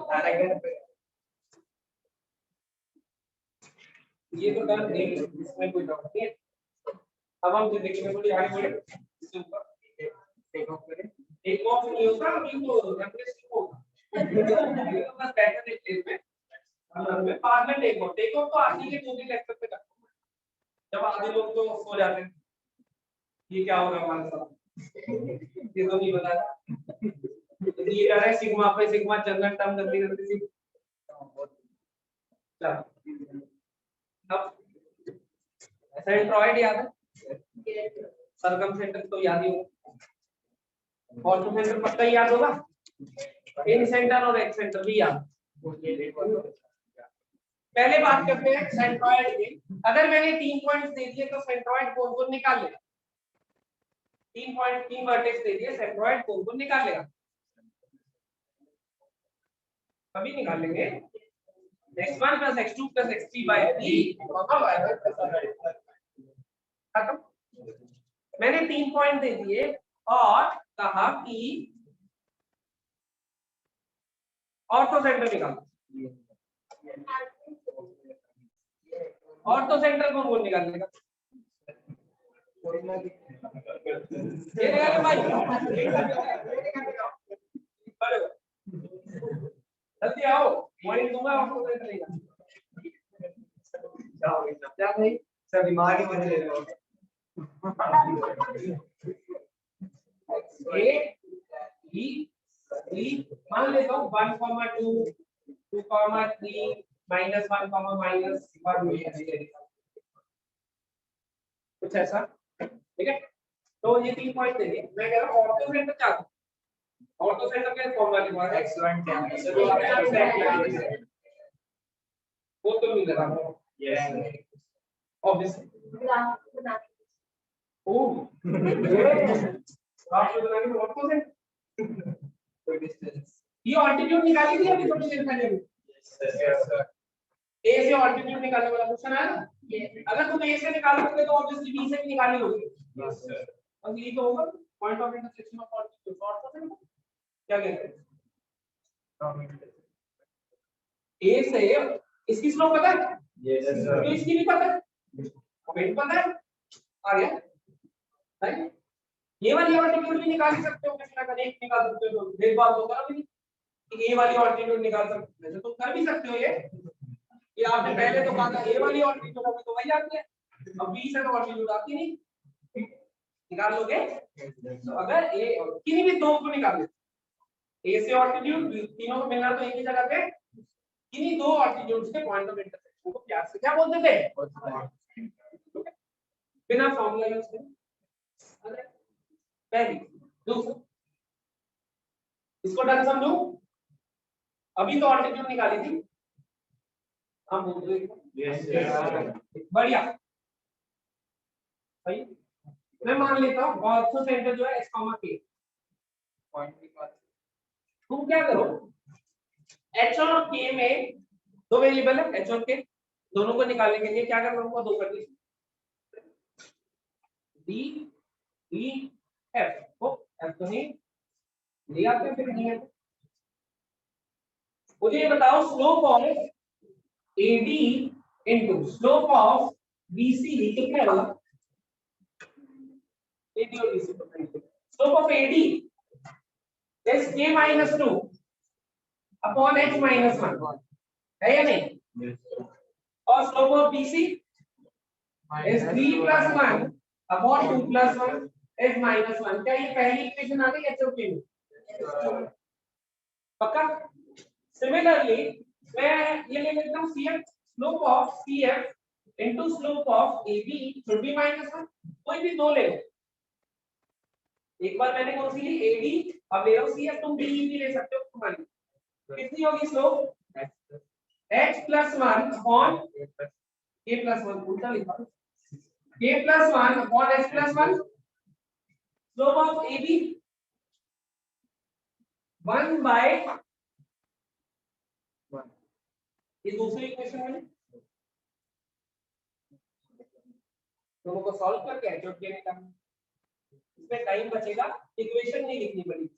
ये तो कर नहीं, इसमें कोई डाउट नहीं है। अब हम जिंदगी में थोड़ी आगे बढ़े, इसके ऊपर टेक ऑफ करें। टेक ऑफ नहीं होगा अभी तो एवरेस्ट होगा। बस बैठे थे स्टेज में, मैं बाद में टेक ऑफ तो आगे के 2 दिन लेक्चर पे करता हूं, जब आधे लोग तो सो जाते हैं। ये क्या होगा हमारे साथ, ये तो नहीं पता। ये कह रहे हैं सिग्मा पे सिग्मा जनरल टर्म करती रहती थी। चलो अब सेंट्रॉइड याद है, सर्कमसेंटर तो याद ही होगा, ऑर्थोसेंटर पक्का ही याद होगा, इन सेंटर और एक्स सेंटर भी याद। पहले बात करते हैं सेंट्रॉइड की। अगर मैंने 3 पॉइंट्स दे दिए तो सेंट्रॉइड कौन कौन निकाल लेगा? 3 पॉइंट 3 वर्टेक्स दे दिए, सेंट्रॉइड कौन कौन निकाल लेगा? सभी निकाल लेंगे। x1 + x2 + x3/3 खत्म। मैंने 3 पॉइंट दे दिए और कहा कि ऑर्थोसेंटर निकालो। ऑर्थोसेंटर कौन कौन निकाल लेगा? ये निकालो भाई, जल्दी आओ, पॉइंट दूंगा ऑर्थोसेंटर निकाल। क्या भाई सब बीमार ही बने ले रहे हो। A B C मान लेता हूँ 1, 2, 2, 3 -1, -1 कुछ ऐसा, ठीक है। तो ये 3 पॉइंट दे दिए। मैं कह रहा हूँ ऑर्थोसेंटर क्या है? ऑर्थोसेंटर का फॉर्मूला लिखवा है x1 वो तो मिल रहा है यस ऑब्वियसली। ओह आप तो बनाने में ऑर्थोसेंटर कोई डिस्टेंस ये ऑल्टीट्यूड निकाली थी अभी थोड़ी देर पहले। Yes sir. ए से ऑल्टीट्यूड निकालने वाला क्वेश्चन आया ना। अगर तुम ए से निकाल सकते तो ऑब्वियसली बी से भी निकालनी होगी। Yes sir. अब ये तो होगा point of intersection of altitude orthocentre. क्या कहते हैं? ए से इसकी स्लोप पता है? Yes sir. तो इसकी भी पता है, पॉइंट पता है, आ गया राइट। ये वाली ऑल्टीट्यूड भी निकाल सकते हो, किसी ना कहीं एक निकाल सकते हो। एक बात होगा अभी कि ए वाली ऑल्टीट्यूड निकाल सकते हो, तो कर भी सकते हो ये आपने पहले तो कहा था ए वाली ऑल्टीट्यूड हमें तो वही आती है, अब बी से तो ऑल्टीट्यूड आती नहीं, निकाल लोगे। तो अगर ए किन्हीं भी दो को निकाल लेते, ए से ऑल्टीट्यूड तीनों को मिलना तो एक ही जगह पे, किन्हीं दो ऑल्टीट्यूड्स के पॉइंट ऑफ इंटरसेक्शन को प्यार से क्या बोलते थे? बिना फॉर्मूला यूज करे। पहली दूसरा इसको डन समझो। अभी तो ऑल्टीट्यूड निकाली थी। हाँ बोल दो बढ़िया सही। मैं मान लेता हूँ ऑर्थो सेंटर जो है एस कॉमा के पॉइंट निकाल। तुम क्या करो एच और के में दो वेरिएबल है एच और के दोनों को निकालने के लिए क्या करना होगा दो कंडीशन डी ई एफ को एफ तो नहीं लिया आपने फिर नहीं है। मुझे ये बताओ slope of AD into slope of BC कितना होगा एडी और BC slope of AD is k minus 2 upon h minus 1 है या नहीं और slope of BC is 3 plus 1 upon 2 plus 1 is minus 1 क्या ये पहली इक्वेशन आ गई HOK में पक्का। सिमिलरली मैं ये ले लेता हूं CF slope of CF into slope of AB should be minus 1 कोई भी दो ले लो। एक बार मैंने कौन सी ली AD अब ले लो CF तुम BE भी ले सकते हो तुम्हारी कितनी होगी slope h plus 1 upon k plus 1 उल्टा लिखा k plus 1 upon h plus 1 slope of AB 1 by 1 ये दूसरी इक्वेशन में दोनों को सॉल्व करके h और k निकालना इसमें टाइम बचेगा इक्वेशन नहीं लिखनी पड़ेगी।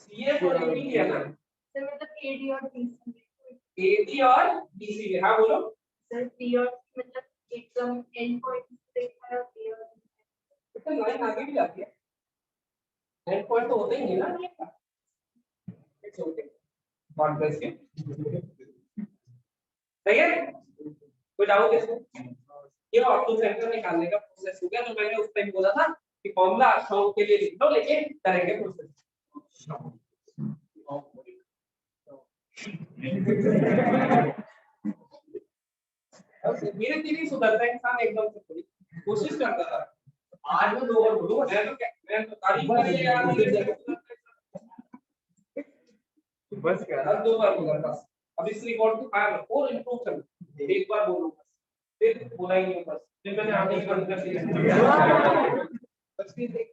CF और AB लिया ना सर मतलब AD और BC AD और BC हाँ बोलो सर P और मतलब एकदम एंड पॉइंट देखा है P और तो लाइन आगे भी जाती है एंड पॉइंट तो होता ही नहीं ना इट्स ओके कॉन्फ्रेंस के सही है कोई डाउट इसमें ये ऑर्थो सेंटर निकालने का प्रोसेस हो गया जो मैंने उस टाइम बोला था कि फॉर्मूला शॉर्ट के लिए लिख लो लेकिन करेंगे प्रोसेस धीरे धीरे सुधरता है इंसान एकदम से थोड़ी कोशिश करता था आज मैं दो बार बोलूं मैं तो तारीफ कर लिया यार बस क्या आज दो बार बोला बस अब इस रिकॉर्ड को कायम रखो और इंप्रूव करो एक बार बोलो बस फिर बोला ही नहीं बस फिर मैंने आगे ही बंद कर दिया बस फिर देख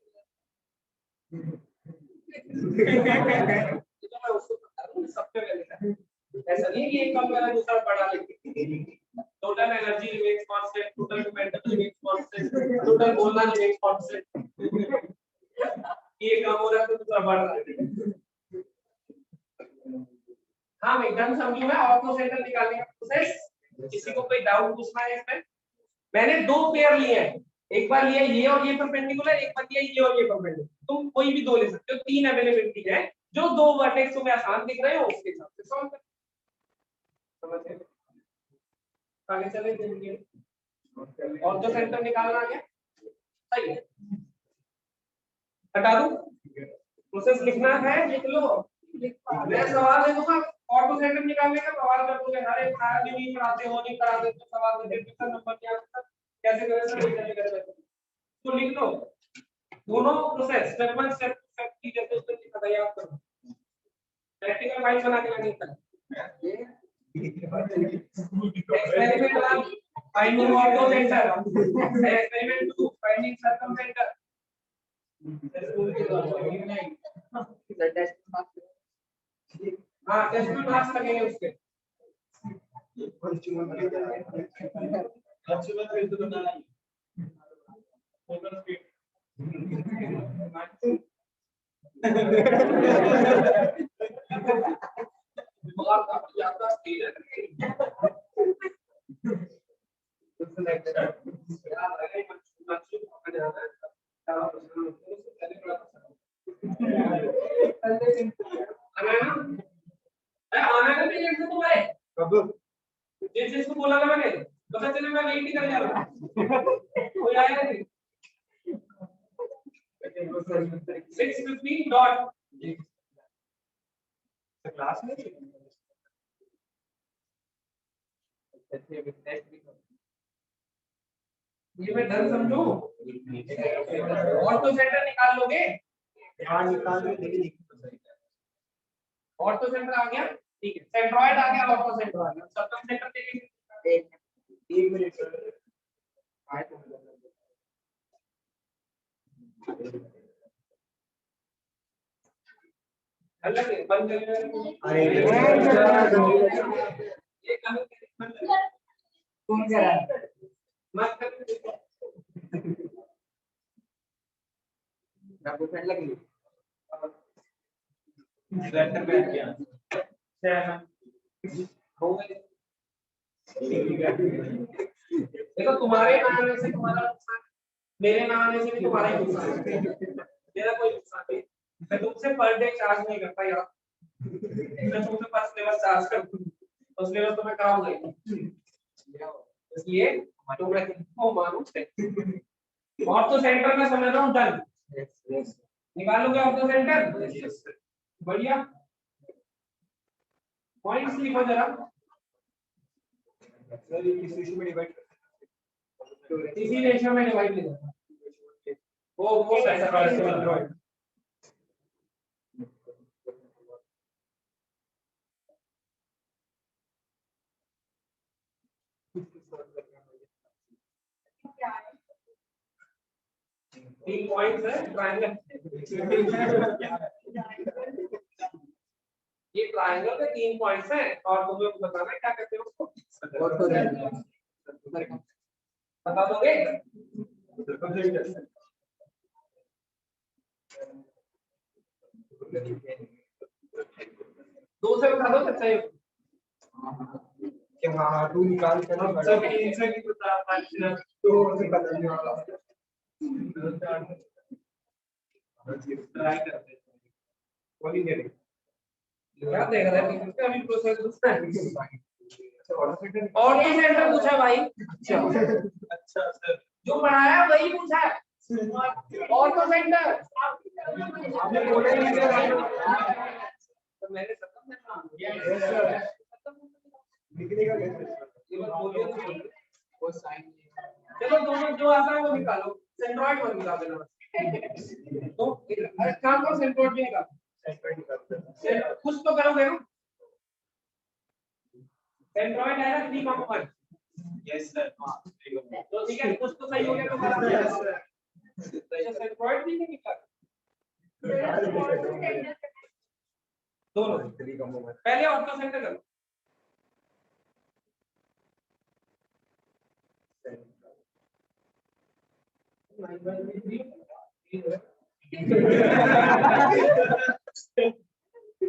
तो मैं उसको बता रहा हूं सबसे पहले ऐसा नहीं कि एक काम करा दूसरा पढ़ा लेके total energy remains constant total momentum remains constant total बोलना रिमेन्स कांस्टेंट ये काम हो रहा है तो दूसरा बढ़ रहा है। हाँ मैं एकदम समझू मैं ऑर्थो सेंटर निकालने का प्रोसेस किसी को कोई डाउट पूछना है इसमें मैंने दो पेयर लिए हैं एक बार लिया ये और ये परपेंडिकुलर एक बार लिया ये और ये परपेंडिकुलर तुम कोई भी दो ले सकते हो तीन अवेलेबिलिटी है जो दो वर्टेक्स तुम्हें आसान दिख रहे हो उसके हिसाब से सॉल्व कर समझ गए आगे चले देखिए ऑर्थो सेंटर निकालना आ गया सही है हटा दूं प्रोसेस लिखना है लिख लो मैं सवाल दे दूंगा ऑटो सेंटर निकालने का सवाल कर दोगे अरे खाया नहीं कराते हो नहीं कराते तो सवाल दे देते सर नंबर क्या है कैसे करें सर कैसे करें तो लिख लो दोनों process step by step step की जैसे उसमें लिखा था याद करो प्रैक्टिकल फाइल बना के लानी है experiment 1 finding auto centre experiment 2 finding circum centre हाँ टेस्ट में मार्क्स लगेंगे उसके आना नहीं लेट से तुम्हारे कब जिस जिसको बोला था मैंने पता चले मैं वेट ही कर जा रहा कोई आया नहीं 6:15 डॉट क्लास में ये मैं डन समझू। ऑर्थो सेंटर निकाल लोगे? हाँ निकाल रहे लेकिन ऑर्थो सेंटर आ गया, ठीक है। सेंट्रॉइड आ गया, ऑर्थो सेंटर आ गया। सर्कम सेंटर देखेंगे। एक मिनट अलग है, बंद कर। अरे ये कम कौन कह रहा है? मत कर। आपको फ्रेंड लगी सेंटर बैठ गया। हो गए। देखो तुम्हारे ना आने से तुम्हारा नुकसान, मेरे ना आने से भी तुम्हारा ही नुकसान है। मेरा कोई नुकसान नहीं। मैं तुमसे पर डे चार्ज नहीं करता यार। मैं तुमसे पर सिलेबस चार्ज करता हूँ, तो सिलेबस तो मैं कराऊंगा ही। इसलिए तुम रखो मानो से। और तो सेंटर में समझ रहा हूँ डन। निकालोगे ऑर्थो सेंटर? बढ़िया। पॉइंट्स लिखो जरा। किस रेशियो में डिवाइड इसी रेशियो में डिवाइड लिखो। वो सेंट्रॉइड। तीन पॉइंट्स है ट्रायंगल। ये ट्रायंगल के 3 पॉइंट्स हैं और तुम्हें बताना है क्या कहते हो उसको। बता दोगे? दो से बता दो अच्छा है। क्या हाँ तू निकाल कर हम सब इनसे भी बता पाएंगे तो निकाल नहीं ट्राई करते हैं। कोई नहीं क्या देख रहे हैं इसका अभी प्रोसेस दूसरा है। अच्छा ऑर्डर सेंटर और ये सेंटर पूछा भाई। अच्छा सर जो पढ़ाया वही पूछा है। और तो सेंटर आपने बोला ही नहीं तो मैंने खत्म करना यस सर लिखने का कैसे ये बात बोलिए तो बोलिए। वो साइन चलो दोनों जो आता है वो निकालो। सेंट्रॉइड वन निकाल देना बस। तो अरे काम करो सेंट्रॉइड भी निकालो। कुछ तो करोगे ना? सेंट्रॉइड है ना 3,1। यस सर हां तो ठीक है, कुछ तो सही हो गया तुम्हारा। यस सर तो सेंट्रॉइड भी नहीं निकाल दोनों। पहले ऑर्थो सेंटर करो।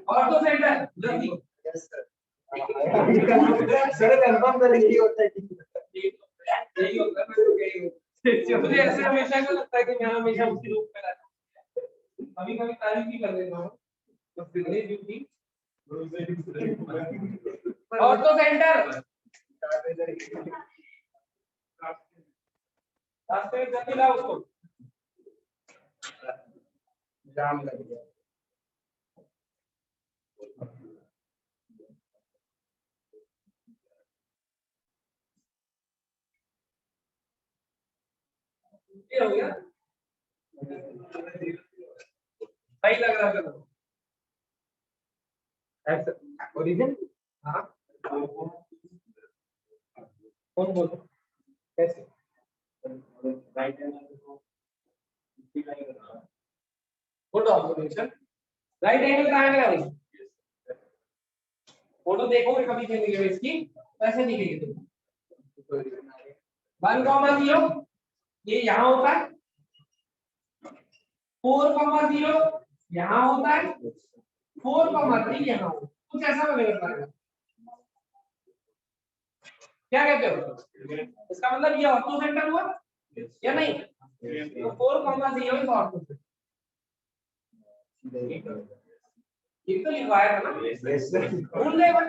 ऑर्थो सेंटर जल्दी। यस सर सर कंफर्म कर यही होता है यही होता है। मैं तो यही हूँ। मुझे ऐसे हमेशा को लगता है कि मैं हमेशा उसी रूप में रहता हूँ। कभी कभी तारीफ भी कर देता हूँ तो फिर नहीं ड्यूटी। ऑर्थो सेंटर रास्ते में जल्दी लाओ उसको। जाम लग गया ये हो गया सही लग रहा है तो ऐसा ओरिजिन हाँ कौन बोल कैसे right hand good observation. Right angle triangle है भाई। फोटो देखोगे कभी जिंदगी में इसकी कैसे दिखेगी तुम। 1,0 ये यहाँ होता है। 4,0 यहाँ होता है। 4,3 यहाँ होता है। कुछ ऐसा वगैरह ट्रायंगल। क्या कहते हो? इसका मतलब ये ऑर्थो सेंटर हुआ या नहीं? तो 4,0 इज ऑर्थो सेंटर। ये तो लिखवाया था ना। यस सर भूल गए बस।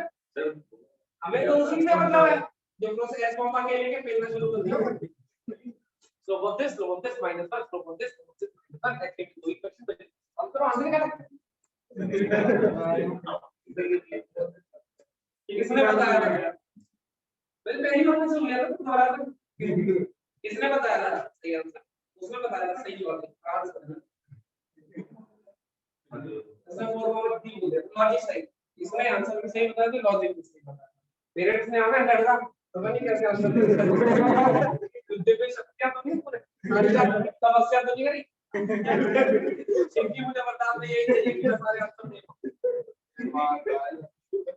हमें तो उसी से मतलब है जो प्रोसेस एस कॉमा के लेके पेलना शुरू कर दिया। Slope of this minus 1 slope of this minus 1 active to equation. हम तो आंसर निकाला। किसने बताया? मैंने पहली बार में सुन लिया था तुम्हारा। किसने बताया था सही आंसर? उसने बताया था सही जवाब आंसर। इसने 4/3 बोले लॉजिक सही, इसने आंसर भी सही बताया तो लॉजिक भी सही बताया। पेरेंट्स ने आना लड़का पता नहीं कैसे आंसर दिया, तुझे पे शक्तियां तो नहीं पूरे तपस्या तो नहीं करी इनकी मुझे बता दे यही चाहिए कि सारे आंसर दे।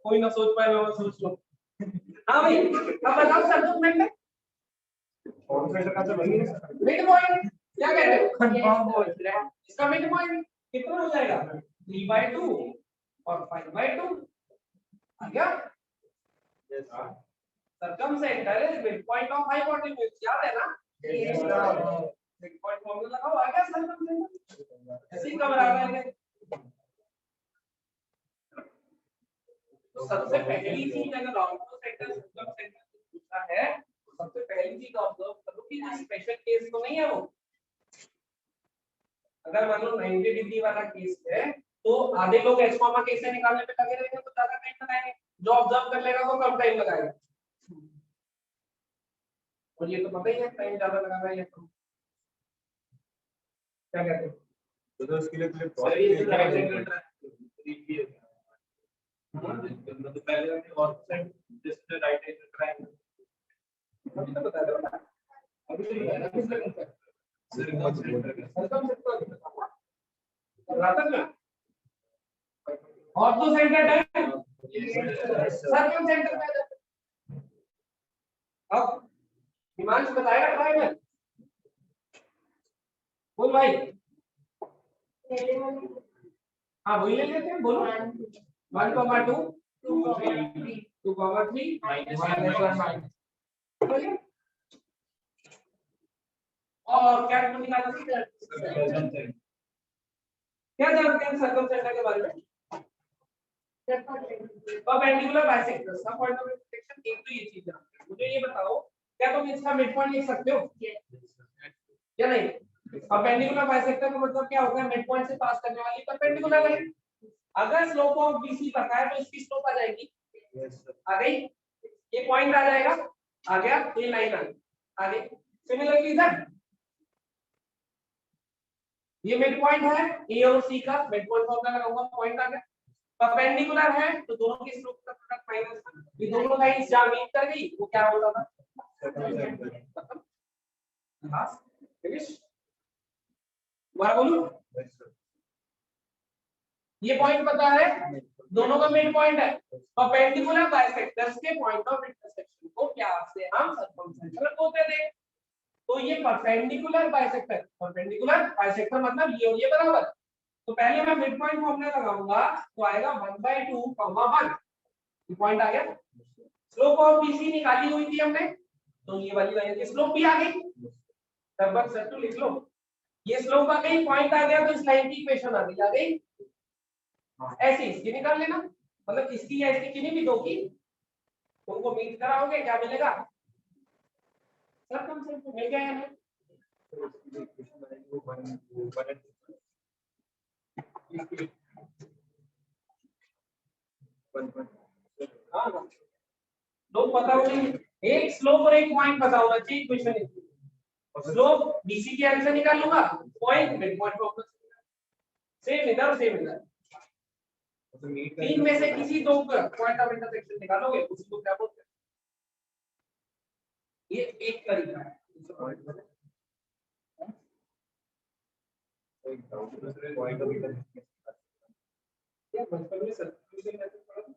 कोई ना सोच पाए मैं सोच लो। हाँ भाई अब बताओ सर्कमफरेंस है और फिर का सब वही है। मिड पॉइंट क्या कहते हो कंफर्म हो इसका मिड पॉइंट कितना हो जाएगा 3/2 और 5/2 आ गया। Yes sir. Circumcentre is mid point of hypotenuse याद है ना मिड पॉइंट फॉर्मूला लगाओ आ गया सर्कमसेंटर ऐसे ही कवर आ रहा है। तो सबसे पहली चीज अगर ऑर्थोसेंटर सर्कमसेंटर पूछा है तो सबसे पहली चीज ऑब्जर्व करो कि ये स्पेशल केस तो नहीं है वो। अगर मान लो 90 डिग्री वाला केस है तो आधे लोग एच कॉमा केस से निकालने पे लगे रहेंगे तो ज्यादा टाइम लगाएंगे, जो ऑब्जर्व कर लेगा वो कम टाइम लगाएगा। और ये तो पता ही है टाइम ज्यादा लगा रहा है ये तो क्या कहते हैं तो उसके लिए फिर सर ये राइट एंगल तो पहले हमने और side just right angle triangle अभी तो बता दो ना अभी तो ये है ना किस लगे और तो सेंटर है सर्कम सेंटर में अब हिमांशु बताएगा ट्रायंगल बोल भाई। हाँ वही ले लेते हैं बोलो 1,2 2,3 -1 और क्या निकालना है क्या जानते हैं सर्कम सेंटर के बारे में परपेंडिकुलर बाइसेक्टर्स का पॉइंट ऑफ इंटरसेक्शन एक तो ये चीज जानते हैं। मुझे ये बताओ क्या तुम इसका मिड पॉइंट लिख सकते हो या नहीं? परपेंडिकुलर बाइसेक्टर का मतलब क्या होगा मिड पॉइंट से पास करने वाली परपेंडिकुलर लाइन। अगर स्लोप ऑफ बीसी पता है तो इसकी स्लोप आ जाएगी आ गई ये पॉइंट आ जाएगा आ गया ये लाइन आ गई आ गई। सिमिलरली इधर ये मिड पॉइंट है ए और सी का मिड पॉइंट फॉर्मूला लगाऊंगा पॉइंट आ गया। परपेंडिकुलर है तो दोनों की स्लोप का प्रोडक्ट माइनस ये दोनों लाइंस जहां मीट कर गई वो क्या होता था बस फिनिश। दोबारा बोलूं ये पॉइंट पता है दोनों का मिड पॉइंट है परपेंडिकुलर बाइसेक्टर्स के पॉइंट ऑफ इंटरसेक्शन को क्या से हम सर्कमसेंटर बोलते थे। तो ये परपेंडिकुलर बाइसेक्टर मतलब ये और ये बराबर। तो पहले मैं मिड पॉइंट फॉर्मूला लगाऊंगा तो आएगा 1/2, 1 ये पॉइंट आ गया। स्लोप ऑफ बीसी निकाली हुई थी हमने तो ये वाली लाइन की स्लोप भी आ गई तब बस सर लिख लो ये स्लोप आ गई पॉइंट आ गया तो इस लाइन की इक्वेशन आ गई ऐसे इसकी निकाल लेना मतलब इसकी या इसकी किन्हीं भी दो की उनको मीट कराओगे क्या मिलेगा सर कम से मिल गया है हाँ लोग पता होगी एक स्लोप और एक पॉइंट पता होना चाहिए इक्वेशन स्लोप बीसी की आंसर निकाल लूंगा पॉइंट मिड पॉइंट को सेम इधर तीन में से किसी दो का पॉइंट ऑफ इंटरसेक्शन निकालोगे उसी को क्या बोलते हैं ये एक तरीका है। ये बचपन में सब्स्टिट्यूशन मेथड पढ़ा था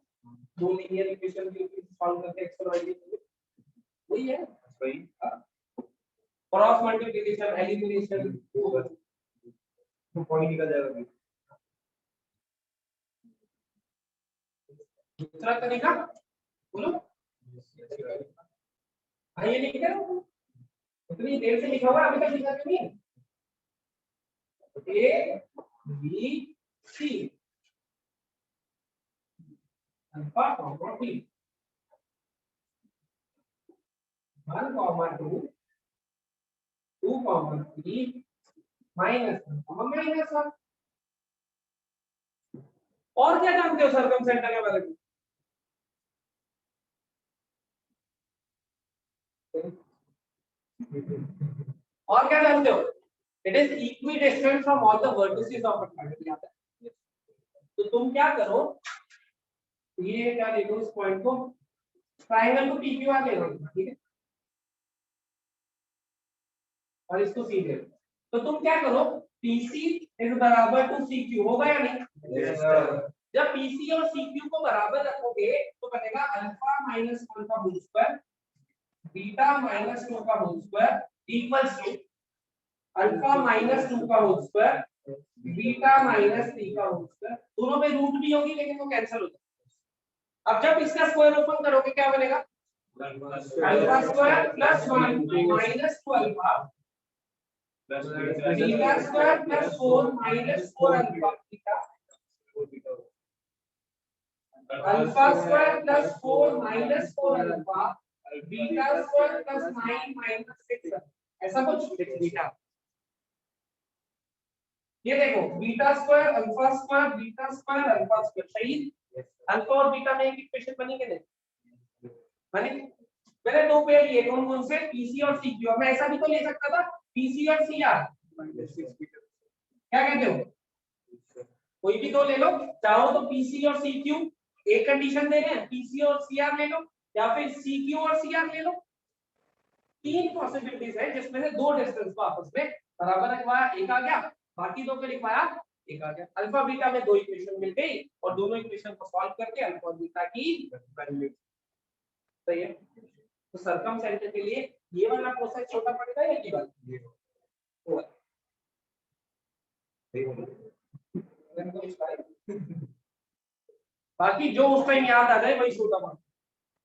दो लीनियर इक्वेशन की सॉल्व करके एक्स और वाई वही है वही क्रॉस मल्टीप्लिकेशन एलिमिनेशन तो पॉइंट निकल जाएगा। दूसरा तरीका बोलो हाँ ये नहीं क्या इतनी देर से लिखा हुआ अभी तक लिखा क्यों नहीं A B C alpha comma B 1,2 2,3 -1 और क्या जानते हो सर्कमसेंटर के बारे में और क्या जानते हो? It is equidistant from all the vertices of a triangle. तो तुम क्या करो, ये क्या ले लो इस पॉइंट को, ट्रायंगल को PQ ले लो, ठीक है, और इसको C ले लो। तो तुम क्या करो, PC इज बराबर टू CQ, होगा या नहीं? जब PC और CQ को बराबर रखोगे तो बनेगा अल्फा माइनस 1 का होल स्क्वायर बीटा माइनस 2 का whole square equals to alpha minus 2 का होल स्क्वायर बीटा माइनस 3 का होल स्क्वायर। दोनों पे रूट भी होगी लेकिन वो कैंसिल हो जाएगा। अब जब इसका स्क्वायर ओपन करोगे क्या बनेगा? Alpha square plus 1 minus 2 alpha beta square plus 4 minus 4 alpha beta alpha square plus 4 minus 4 alpha beta square plus 9 minus 6, ऐसा कुछ बीटा। ये देखो beta square alpha square beta square alpha square, सही? Alpha और beta में एक equation बनी कि नहीं बनी? मैंने दो पेड़ लिए, कौन कौन से? पीसी और सीक्यू। अब मैं ऐसा भी तो ले सकता था पीसी और सीआर, क्या कहते हो? कोई भी दो ले लो, चाहो तो पीसी और सीक्यू एक कंडीशन दे रहे हैं, पीसी और सीआर ले लो, या फिर सीक्यू और सीआर ले लो। तीन पॉसिबिलिटीज है जिसमें से दो डिस्टेंस को आपस में बराबर रखवाया, एक आ गया, बाकी दो को लिखवाया, एक आ गया। अल्फा बीटा में दो इक्वेशन मिल गई और दोनों इक्वेशन को सॉल्व करके अल्फा और बीटा की वैल्यू, सही है। तो सर्कमसेंटर के लिए ये वाला प्रोसेस छोटा पड़ेगा या ये वाला? बाकी जो उस टाइम याद आ जाए वही छोटा पड़ेगा।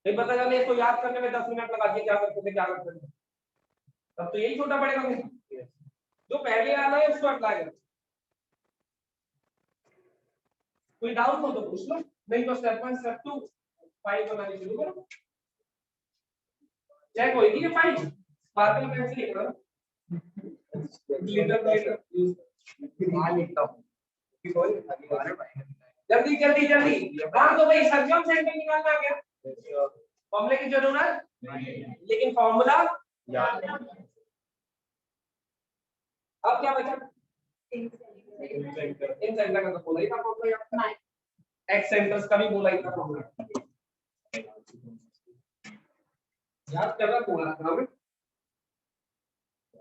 नहीं पता चले इसको याद करने में 10 मिनट लगा दिए, क्या करते थे, तब तो यही छोटा पड़ेगा मुझे। जो पहले वाला है उसको अप्लाई करो। कोई डाउट हो तो पूछ लो, नहीं तो स्टेप 1 स्टेप 2 फाइल बनानी शुरू करो। चेक होगी ये फाइल, स्पार्कल पेन से लिख रहा हूं, ग्लिटर लिखता हूं, जल्दी जल्दी जल्दी। हाँ तो भाई सर्कम सेंटर निकालना आ गया, फॉर्मूले की जरूरत लेकिन फॉर्मूला अब क्या बचा? इन सेंटर का तो बोला ही था फॉर्मूला, एक्स सेंटर्स का भी बोला ही था फॉर्मूला, याद कर रहा बोला था मैं,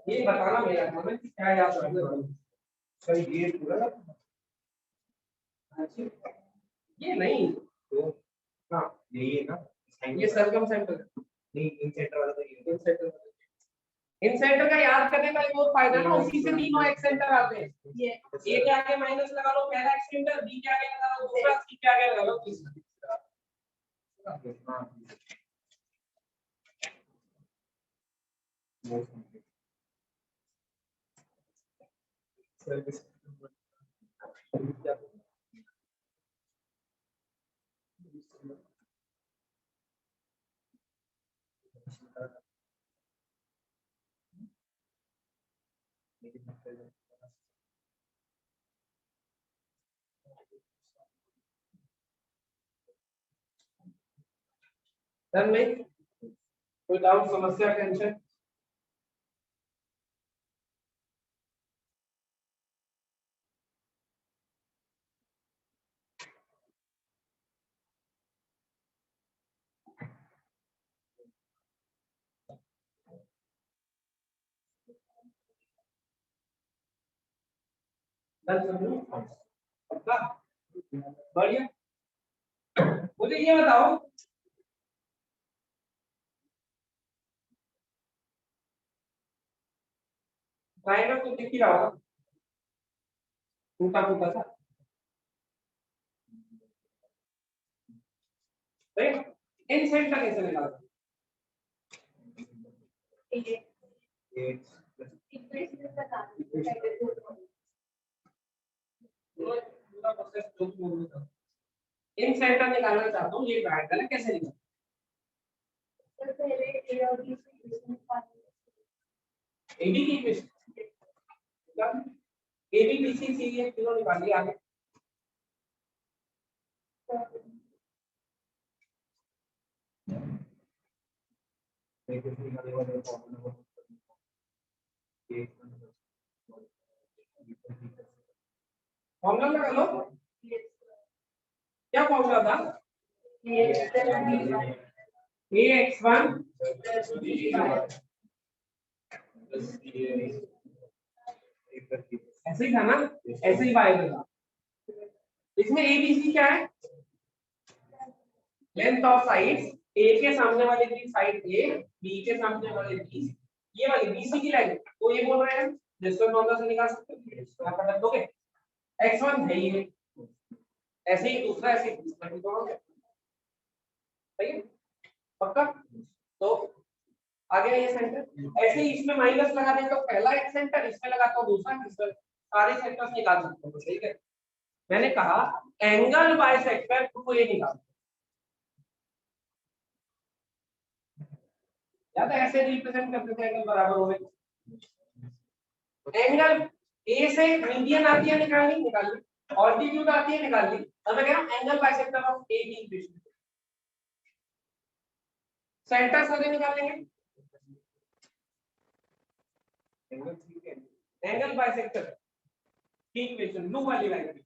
ये बताना मेरा काम है कि क्या याद रखना है। सही, ये पूरा ये नहीं तो, हाँ यही है ना, ये सर्कम सेंटर नहीं, इन सेंटर वाला तो ये इन सेंटर का याद करने का एक और फायदा ना, उसी से तीनों एक्स सेंटर आते हैं। ये ए के आगे माइनस लगा लो पहला एक्स सेंटर, बी के आगे लगा लो दूसरा, सी के आगे लगा लो तीसरा। डन नहीं? कोई डाउट, समस्या, टेंशन? पक्का? बढ़िया। मुझे ये बताओ, ट्रायंगल तो दिख ही रहा होगा, टूटा फूटा सा, सही? इन सेंटर कैसे निकालते? पूरा प्रोसेस जो भी बोलूं था, इन सेंटर निकालना चाहता हूँ, ये ट्रायंगल है, कैसे निकालते? एबी की इक्वेशन, एबी बीसी सी ये तीनों निकाल लिया आगे। फॉर्मूला लगा लो। क्या फॉर्मूला था? ax1 ऐसे ही था ना, ऐसे ही y था। इसमें abc क्या है? लेंथ ऑफ साइड्स, a के सामने वाले की साइड a, b के सामने वाले b, ये वाली bc की लाइन, तो ये बोल रहे हैं जिसको फॉर्मूला से निकाल सकते हो। आप कर दोगे x1 है ये, ऐसे ही दूसरा, ऐसे ही दूसरा, दोनों सही है पक्का। तो आगे ये सेंटर, ऐसे ही इसमें माइनस लगा दें तो पहला एक सेंटर, इसमें लगाता हूं दूसरा, तीसरा, सारे सेंटर्स निकाल सकते हो। ठीक है, मैंने कहा एंगल बाइसेक्टर 2a निकाल, या तो ऐसे रिप्रेजेंट करते थे एंगल बराबर हो गए। एंगल ए से मीडियन आती है निकालनी, निकाल ली, ऑल्टीट्यूड आती है निकाल ली। अब मैं कह रहा हूं एंगल बाइसेक्टर ऑफ ए की इक्वेशन, सेंटर सारे निकाल लेंगे। एंगल बाइसेक्टर की इक्वेशन ब्लू वाली लाइन,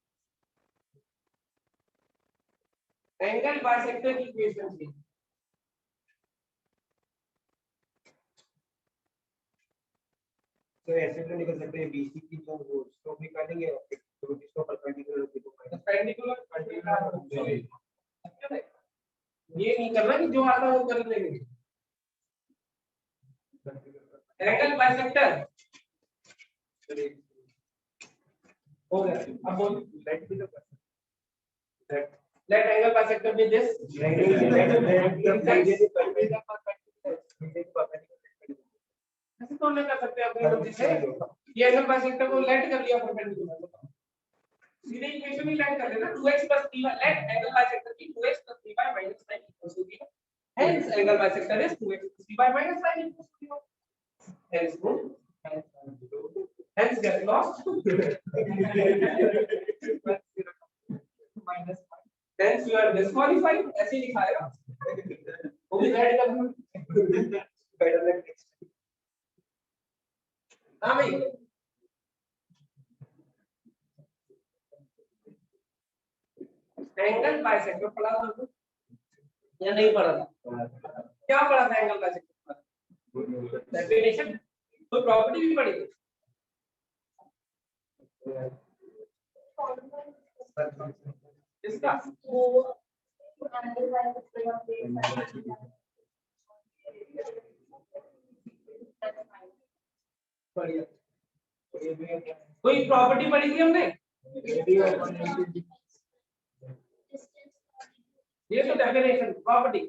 एंगल बाइसेक्टर की इक्वेशन थी तो ऐसे तो निकल सकते हैं बीसी की जो वो स्लोप निकालेंगे और फिर जो इसको परपेंडिकुलर होती है परपेंडिकुलर, ये नहीं करना कि जो आता है वो कर लेंगे। एंगल बाइसेक्टर हो गया। अब बोल लेट भी तो कर let angle bisector be this, ऐसे तो नहीं कर सकते अपनी मर्जी से। ये एंगल बाइसेक्टर को लेट कर लिया परपेंडिकुलर, सीधे इक्वेशन ही लेट कर देना 2x 3y, late angle bisector की 2x 3y minus 9 equals to 0, hence angle bisector is 2x 3y minus 9 equals to 0, hence no, hence get lost minus 5, hence you are disqualified, ऐसे ही लिखा है वो भी add कर दूं better than next हां भाई। एंगल बाइसेक्टर पढ़ा था या नहीं पढ़ा था? क्या पढ़ा था एंगल बाइसेक्टर? डेफिनेशन, कोई प्रॉपर्टी भी पढ़ी थी? इसका बढ़िया, कोई प्रॉपर्टी पढ़ी थी हमने? ये तो डेफिनेशन प्रॉपर्टी,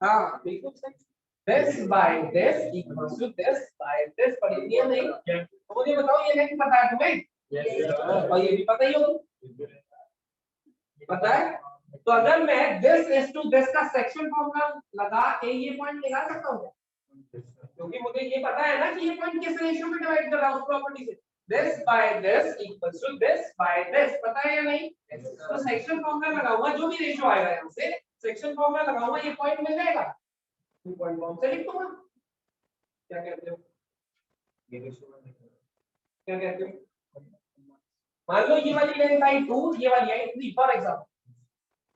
हाँ बिल्कुल सही। this by this equals to this by this पढ़ी थी या नहीं? तो मुझे बताओ ये नहीं पता है तुम्हें? और ये भी पता ही होगा, पता है? तो अगर मैं this is to this का सेक्शन फॉर्मूला लगा के ये पॉइंट निकाल सकता हूँ, क्योंकि मुझे ये पता है ना कि ये पॉइंट किस रेशियो में डिवाइड कर रहा हूँ उस प्रॉपर्टी से। this by this equals to this by this, पता है या नहीं? तो सेक्शन फॉर्मूला लगाऊंगा, जो भी रेशियो आएगा यहाँ से सेक्शन फॉर्मूला लगाऊंगा, ये पॉइंट मिल जाएगा, 2.1 से लिख दूंगा। क्या कहते हो? क्या कहते हो? मान लो ये वाली लेंथ आई 2, ये वाली आई 3 फॉर एग्जांपल,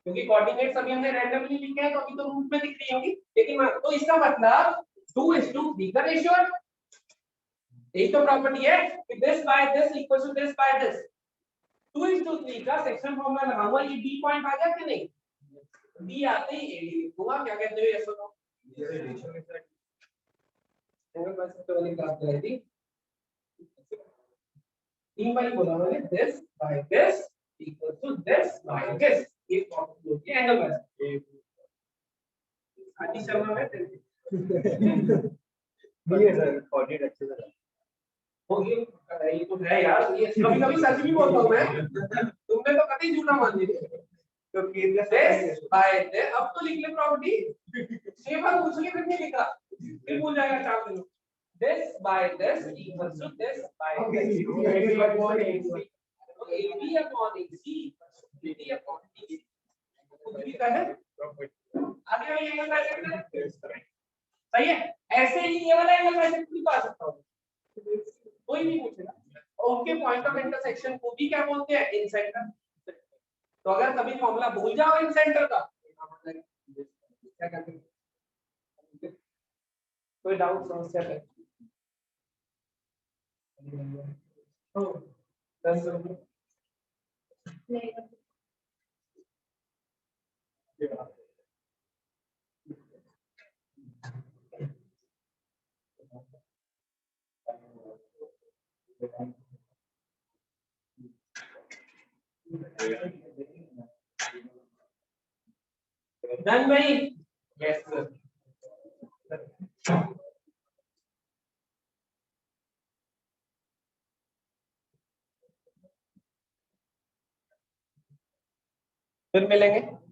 क्योंकि कोऑर्डिनेट्स अभी हमने रैंडमली लिखे हैं तो अभी तो रूप में दिख रही होगी, लेकिन तो इसका मतलब 2:3 का रेशियो है। यही तो प्रॉपर्टी है कि this by this equals to this by this, 2:3 का सेक्शन फॉर्मूला लगाऊंगा, ये b पॉइंट आ गया कि नहीं? b आते ही ad लिख दूंगा। क्या कहते हो? ऐसा तो एंगल बाइसेक्टर वाली बात कर रही थी, तीन बार बोला मैंने, this by this equals to this by this, ये प्रॉपर्टी होती है एंगल बाइसेक्टर। आदि शर्मा में ये सर कोऑर्डिनेट अच्छे से होगी, ये तो है यार, ये कभी-कभी सच भी बोलता हूं मैं, तुमने तो कभी झूठा मान लिया। तो केस this by this, अब तो लिख ले प्रॉपर्टी, सेम बात पूछ के फिर नहीं लिखा, फिर भूल जाएगा 4 दिन। this by this equals to this by this, AB upon AC, AB upon AC, BD upon DC, कुछ भी कहे आगे ये एंगल बाइसेक्टर सही है। ऐसे ही ये वाला एंगल मैं भी पा सकता हूँ, कोई नहीं पूछेगा। और उनके पॉइंट ऑफ इंटरसेक्शन को भी क्या बोलते हैं, इन सेंटर। तो अगर कभी फॉर्मूला भूल जाओ इन सेंटर का, क्या करते हैं? कोई डाउट समस्या है? हो 10 रुपये। डन भाई, यस सर। फिर मिलेंगे।